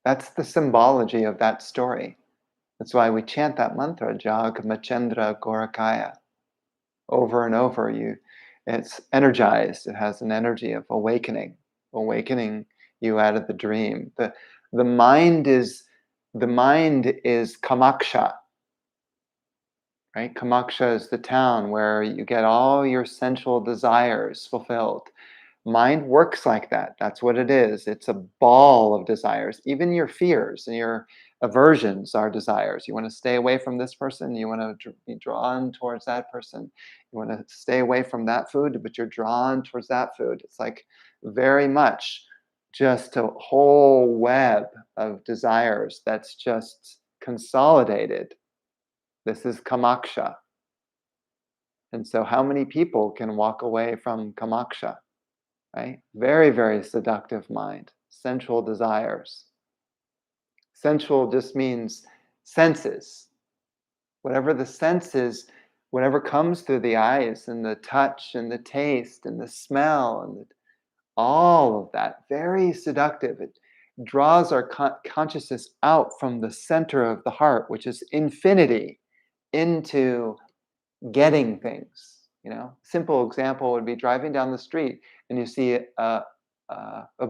That's the symbology of that story. That's why we chant that mantra, Jag Machendra Gorakaya, over and over. It's energized. It has an energy of awakening you out of the dream. The mind is Kamaksha, right? Kamaksha is the town where you get all your sensual desires fulfilled. Mind works like that. That's what it is. It's a ball of desires. Even your fears and your aversions are desires. You want to stay away from this person. You want to be drawn towards that person. You want to stay away from that food, but you're drawn towards that food. It's like very much just a whole web of desires that's just consolidated. This is kamaksha. And so how many people can walk away from kamaksha? Right? Very, very seductive mind, sensual desires. Sensual just means senses. Whatever the senses, whatever comes through the eyes and the touch and the taste and the smell and all of that, very seductive. It draws our consciousness out from the center of the heart, which is infinity, into getting things. Simple example would be driving down the street and you see a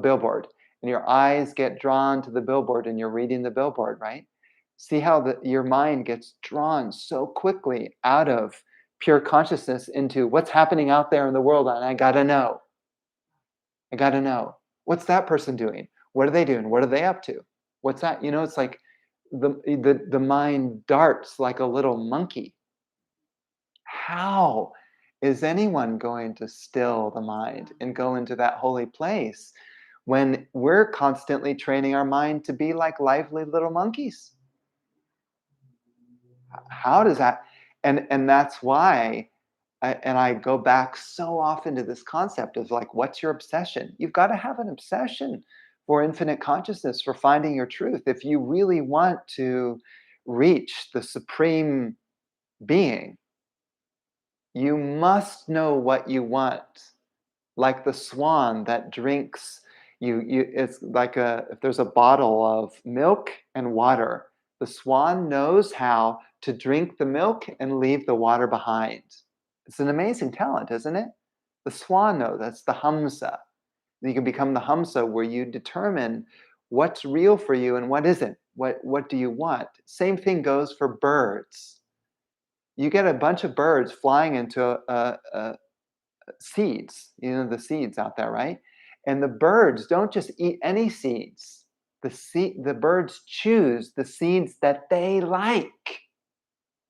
billboard, and your eyes get drawn to the billboard, and you're reading the billboard, right? See how your mind gets drawn so quickly out of pure consciousness into what's happening out there in the world, and I gotta know. What's that person doing? What are they doing? What are they up to? What's that? It's like the mind darts like a little monkey. How is anyone going to still the mind and go into that holy place when we're constantly training our mind to be like lively little monkeys? How does that? And that's why, I go back so often to this concept of like, what's your obsession? You've got to have an obsession for infinite consciousness, for finding your truth. If you really want to reach the supreme being, you must know what you want. Like the swan that drinks, it's like if there's a bottle of milk and water, the swan knows how to drink the milk and leave the water behind. It's an amazing talent, isn't it? The swan knows. That's the hamsa. You can become the hamsa where you determine what's real for you and what isn't. What do you want? Same thing goes for birds. You get a bunch of birds flying into a seeds, the seeds out there, right? And the birds don't just eat any seeds. The birds choose the seeds that they like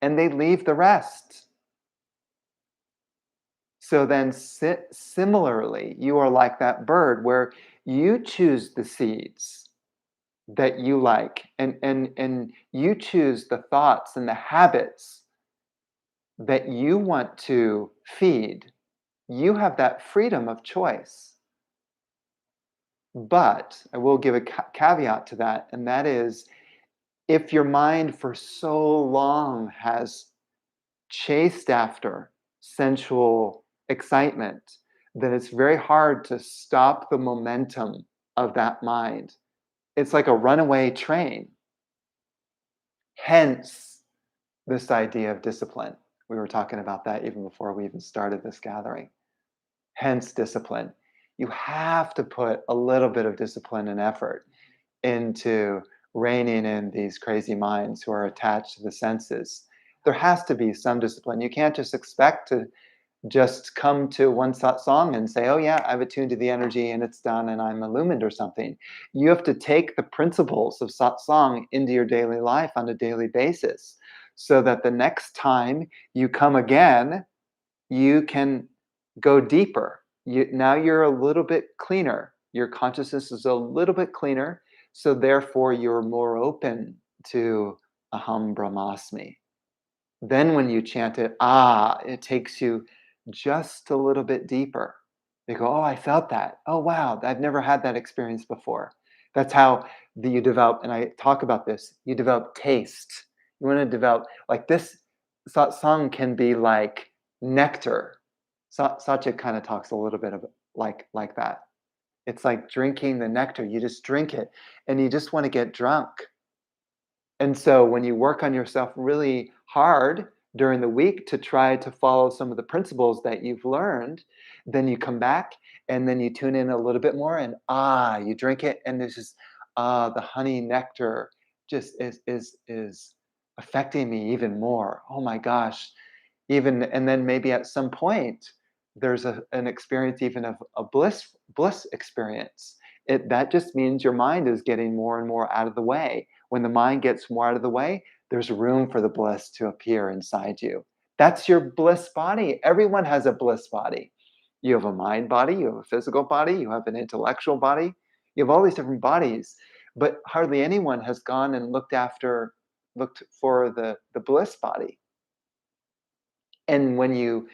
and they leave the rest. So then similarly, you are like that bird where you choose the seeds that you like and you choose the thoughts and the habits that you want to feed. You have that freedom of choice. But I will give a caveat to that, and that is if your mind for so long has chased after sensual excitement, then it's very hard to stop the momentum of that mind. It's like a runaway train. Hence, this idea of discipline. We were talking about that even before we even started this gathering. Hence, discipline. You have to put a little bit of discipline and effort into reining in these crazy minds who are attached to the senses. There has to be some discipline. You can't just expect to just come to one song and say, oh, yeah, I've attuned to the energy and it's done and I'm illumined or something. You have to take the principles of satsang into your daily life on a daily basis so that the next time you come again, you can go deeper. Now you're a little bit cleaner. Your consciousness is a little bit cleaner. So therefore, you're more open to Aham Brahmasmi. Then when you chant it, it takes you just a little bit deeper. You go, oh, I felt that. Oh, wow, I've never had that experience before. That's how you develop, and I talk about this, you develop taste. You want to develop, like this satsang can be like nectar. Satya kind of talks a little bit of like that. It's like drinking the nectar. You just drink it and you just want to get drunk. And so when you work on yourself really hard during the week to try to follow some of the principles that you've learned, then you come back and then you tune in a little bit more and you drink it and there's just the honey nectar just is affecting me even more. Oh my gosh. Even and then maybe at some point there's an experience even of a bliss experience. That just means your mind is getting more and more out of the way. When the mind gets more out of the way, there's room for the bliss to appear inside you. That's your bliss body. Everyone has a bliss body. You have a mind body, you have a physical body, you have an intellectual body, you have all these different bodies, but hardly anyone has gone and looked for the bliss body. And when you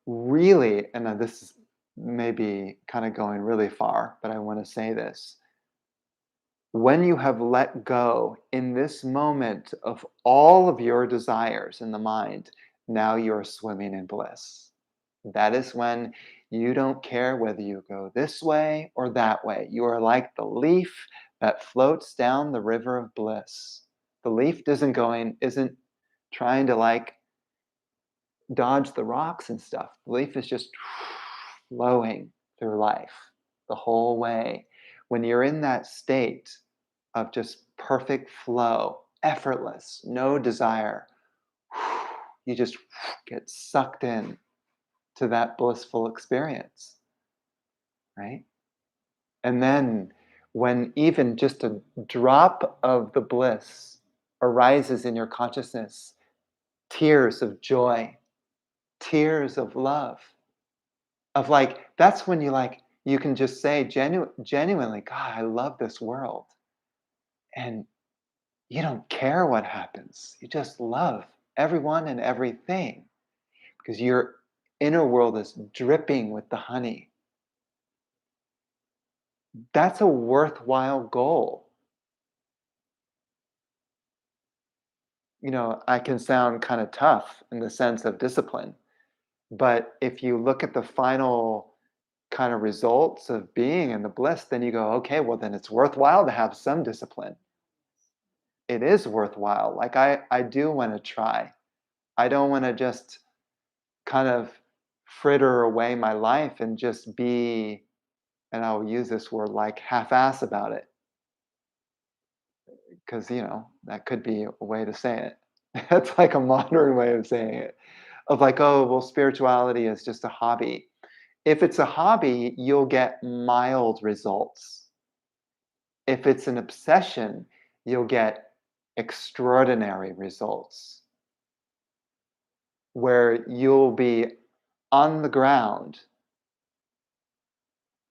really, and this is maybe kind of going really far, but I want to say this. When you have let go in this moment of all of your desires in the mind, now you're swimming in bliss. That is when you don't care whether you go this way or that way. You are like the leaf that floats down the river of bliss. The leaf isn't trying to like dodge the rocks and stuff. The leaf is just flowing through life the whole way. When you're in that state of just perfect flow, effortless, no desire, you just get sucked in to that blissful experience, right? And then when even just a drop of the bliss arises in your consciousness, tears of joy, tears of love, of like, that's when you can just say genuinely, God, I love this world. And you don't care what happens. You just love everyone and everything because your inner world is dripping with the honey. That's a worthwhile goal. I can sound kind of tough in the sense of discipline, but if you look at the final kind of results of being in the bliss, then you go, okay, well, then it's worthwhile to have some discipline. It is worthwhile. Like, I do want to try. I don't want to just kind of fritter away my life and just be, and I'll use this word, like half ass about it. Because, that could be a way to say it. That's like a modern way of saying it, of like, oh, well, spirituality is just a hobby. If it's a hobby, you'll get mild results. If it's an obsession, you'll get extraordinary results where you'll be on the ground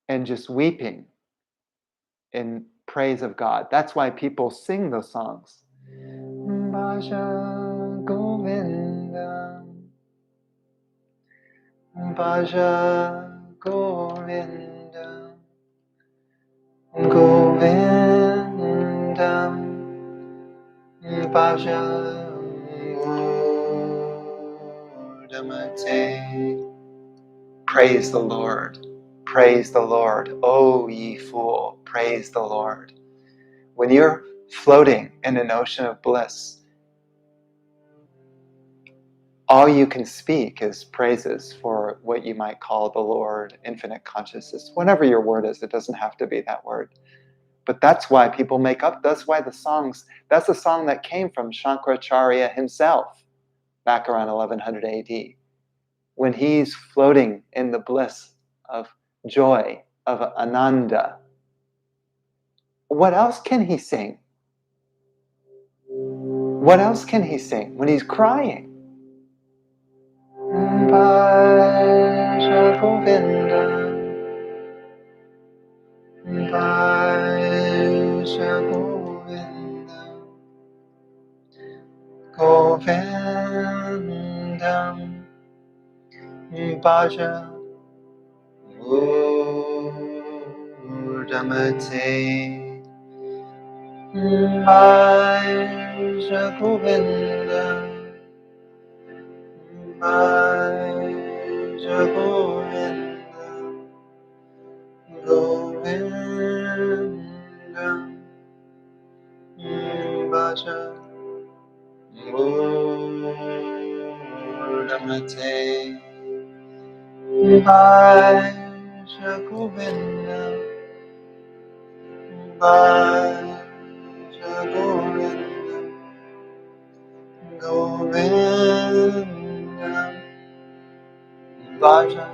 and just weeping in praise of God. That's why people sing those songs. Bhaja Govinda, Bhaja Govinda, Govinda, Bhaja Murdamate. Praise the Lord. Praise the Lord. O ye fool, praise the Lord. When you're floating in an ocean of bliss, all you can speak is praises for what you might call the Lord, infinite consciousness, whatever your word is. It doesn't have to be that word. But that's why people make up, that's why that's a song that came from Shankaracharya himself back around 1100 AD, when he's floating in the bliss of joy, of ananda. What else can he sing? What else can he sing when he's crying? Bhaja Govinda, Bhaja Govinda, Govindam, Bhaja Murdamate, Bhaja Govinda, Bhaja Govinda, Govindam, Bhaja Murdamate, Bhaja Govinda, Bhaja Govinda, Govinda, Bhaja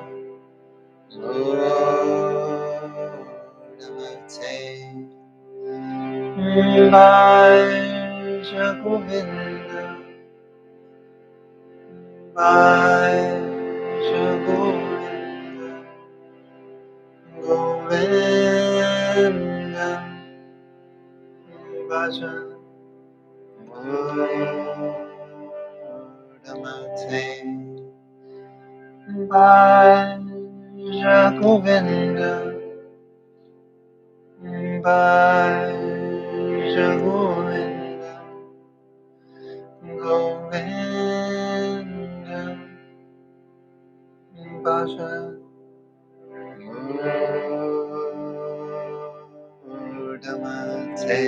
Murdamate, Bhaja Govinda, Bhaja Govinda, Govinda, Bhaja Murdamate, Bhaja Govinda, Bhaja Govinda, Govinda, Bhaja Murdamate.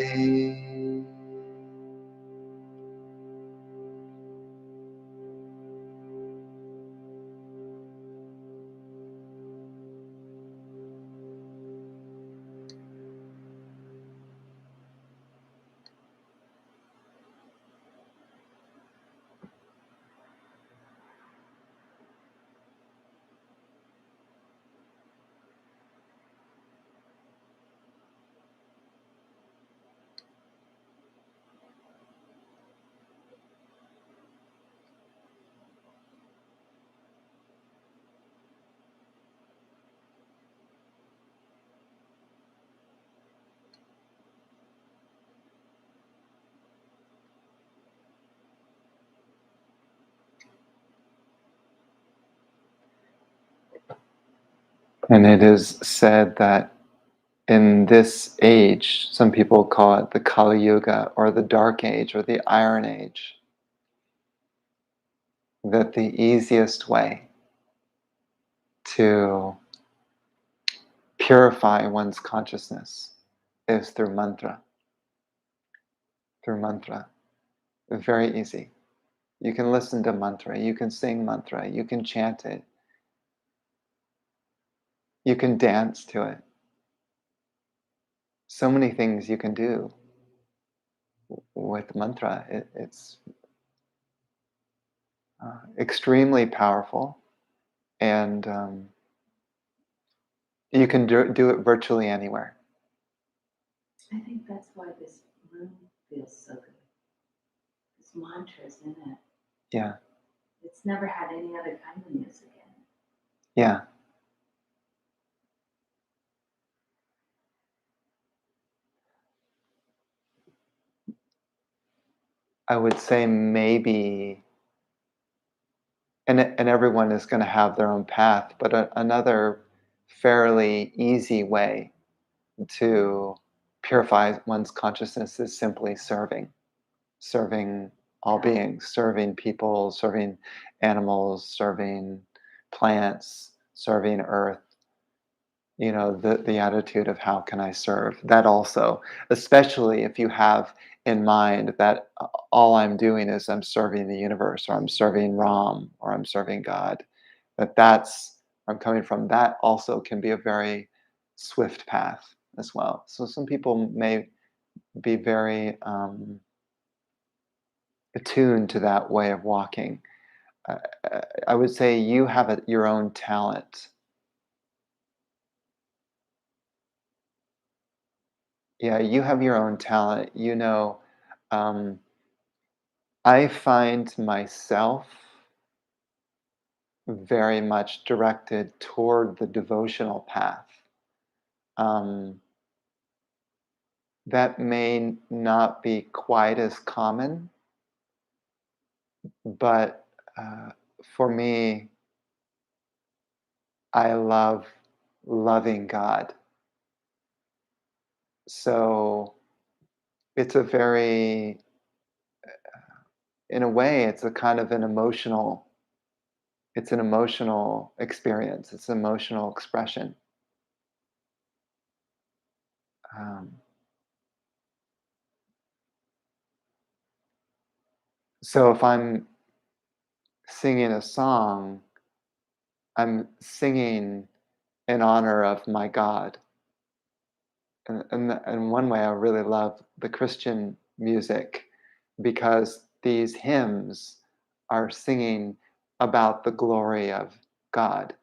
And it is said that in this age, some people call it the Kali Yuga or the Dark Age or the Iron Age, that the easiest way to purify one's consciousness is through mantra. Through mantra. Very easy. You can listen to mantra, you can sing mantra, you can chant it, you can dance to it. So many things you can do with mantra. It's extremely powerful, and you can do it virtually anywhere. I think that's why this room feels so good. This mantra's in it. Yeah, It's never had any other kind of music in it. yeah. I would say maybe, and everyone is going to have their own path, but another fairly easy way to purify one's consciousness is simply serving all Yeah. beings, serving people, serving animals, serving plants, serving earth. You know, the attitude of how can I serve? That also, especially if you have in mind that all I'm doing is I'm serving the universe, or I'm serving Ram, or I'm serving God, that's where I'm coming from. That also can be a very swift path as well. So some people may be very attuned to that way of walking. Uh, I would say you have your own talent. Yeah, you have your own talent. You know, um, I find myself very much directed toward the devotional path. Um, that may not be quite as common, but for me, I love loving God. So it's a very, in a way, it's a kind of it's an emotional experience. It's an emotional expression. Um, so if I'm singing a song, I'm singing in honor of my God. And one way I really love the Christian music because these hymns are singing about the glory of God.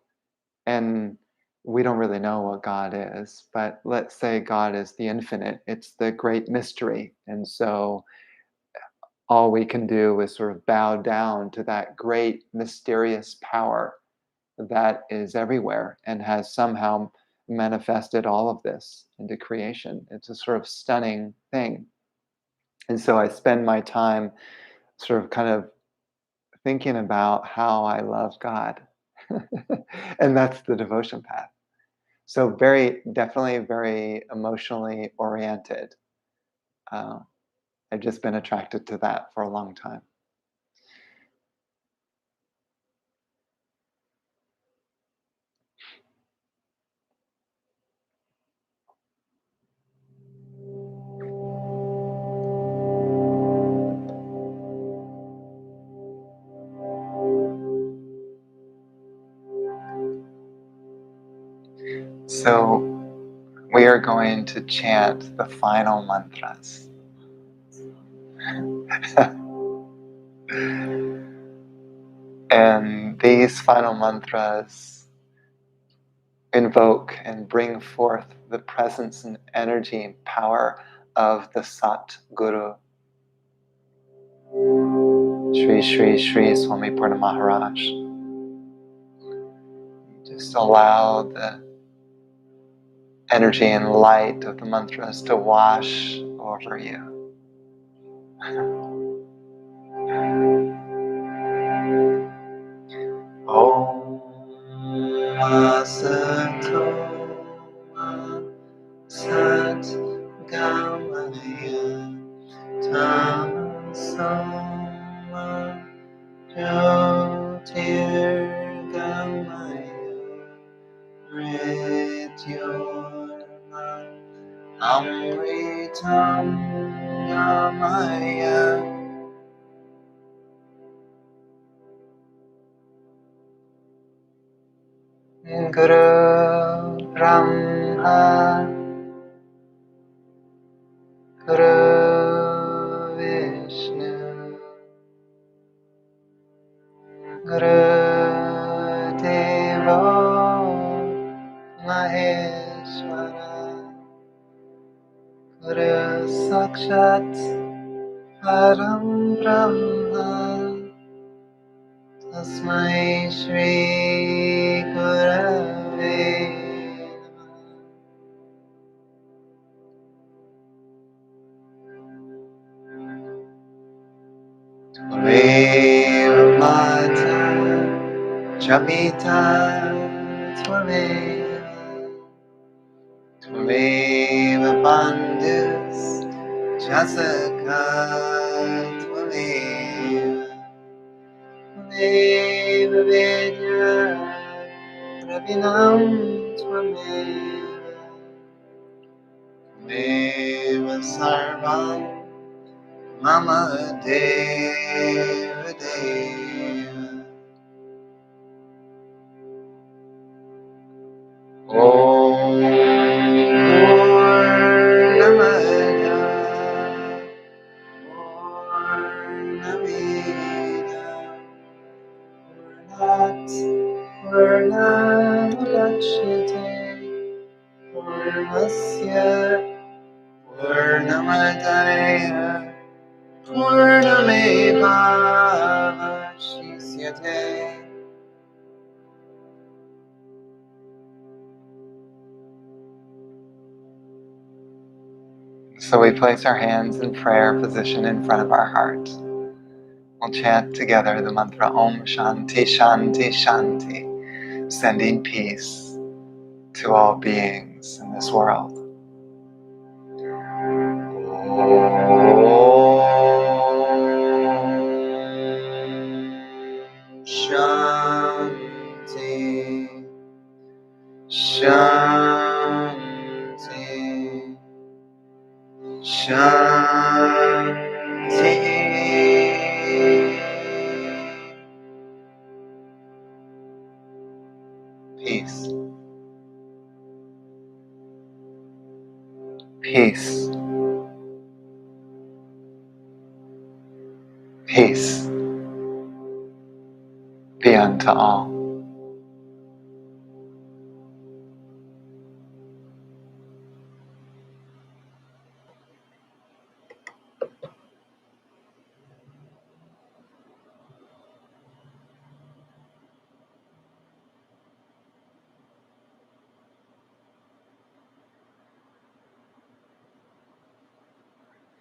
And we don't really know what God is, but let's say God is the infinite, it's the great mystery. And so all we can do is sort of bow down to that great mysterious power that is everywhere and has somehow manifested all of this into creation. It's a sort of stunning thing. And so I spend my time sort of kind of thinking about how I love God. And that's the devotion path. So very, definitely very emotionally oriented. Uh, I've just been attracted to that for a long time. So we are going to chant the final mantras. And these final mantras invoke and bring forth the presence and energy and power of the Sat Guru. Shri Shri Shri Swami Purna Maharaj. Just allow the energy and light of the mantras to wash over you. Om Asato Tamasoma Jyotirgamaya Mrityorma Amritam Gamaya Guru Brahma Guru Vishnu Guru Devo Maheshwara Guru Sakshat Param Brahma Tasmai Shri Gurave Tvameva Mata Chamita Tvameva Bandhus Jasaka Tvameva Vedya Ravinam Tvameva Sarvam Mama Deva Deva Om Purnamada Purnamida Purnat Purnamudachyate Purnasya Purnamadaya Purnameva Vashishyate. So we place our hands in prayer position in front of our heart. We'll chant together the mantra Om Shanti Shanti Shanti, sending peace to all beings in this world. Shanti Shanti Shanti. Peace. Peace. Peace be unto all.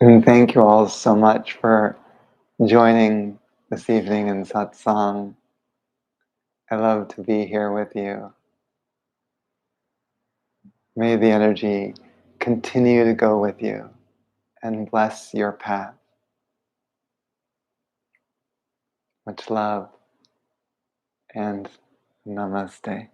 And thank you all so much for joining this evening in satsang. I love to be here with you. May the energy continue to go with you and bless your path. Much love and namaste.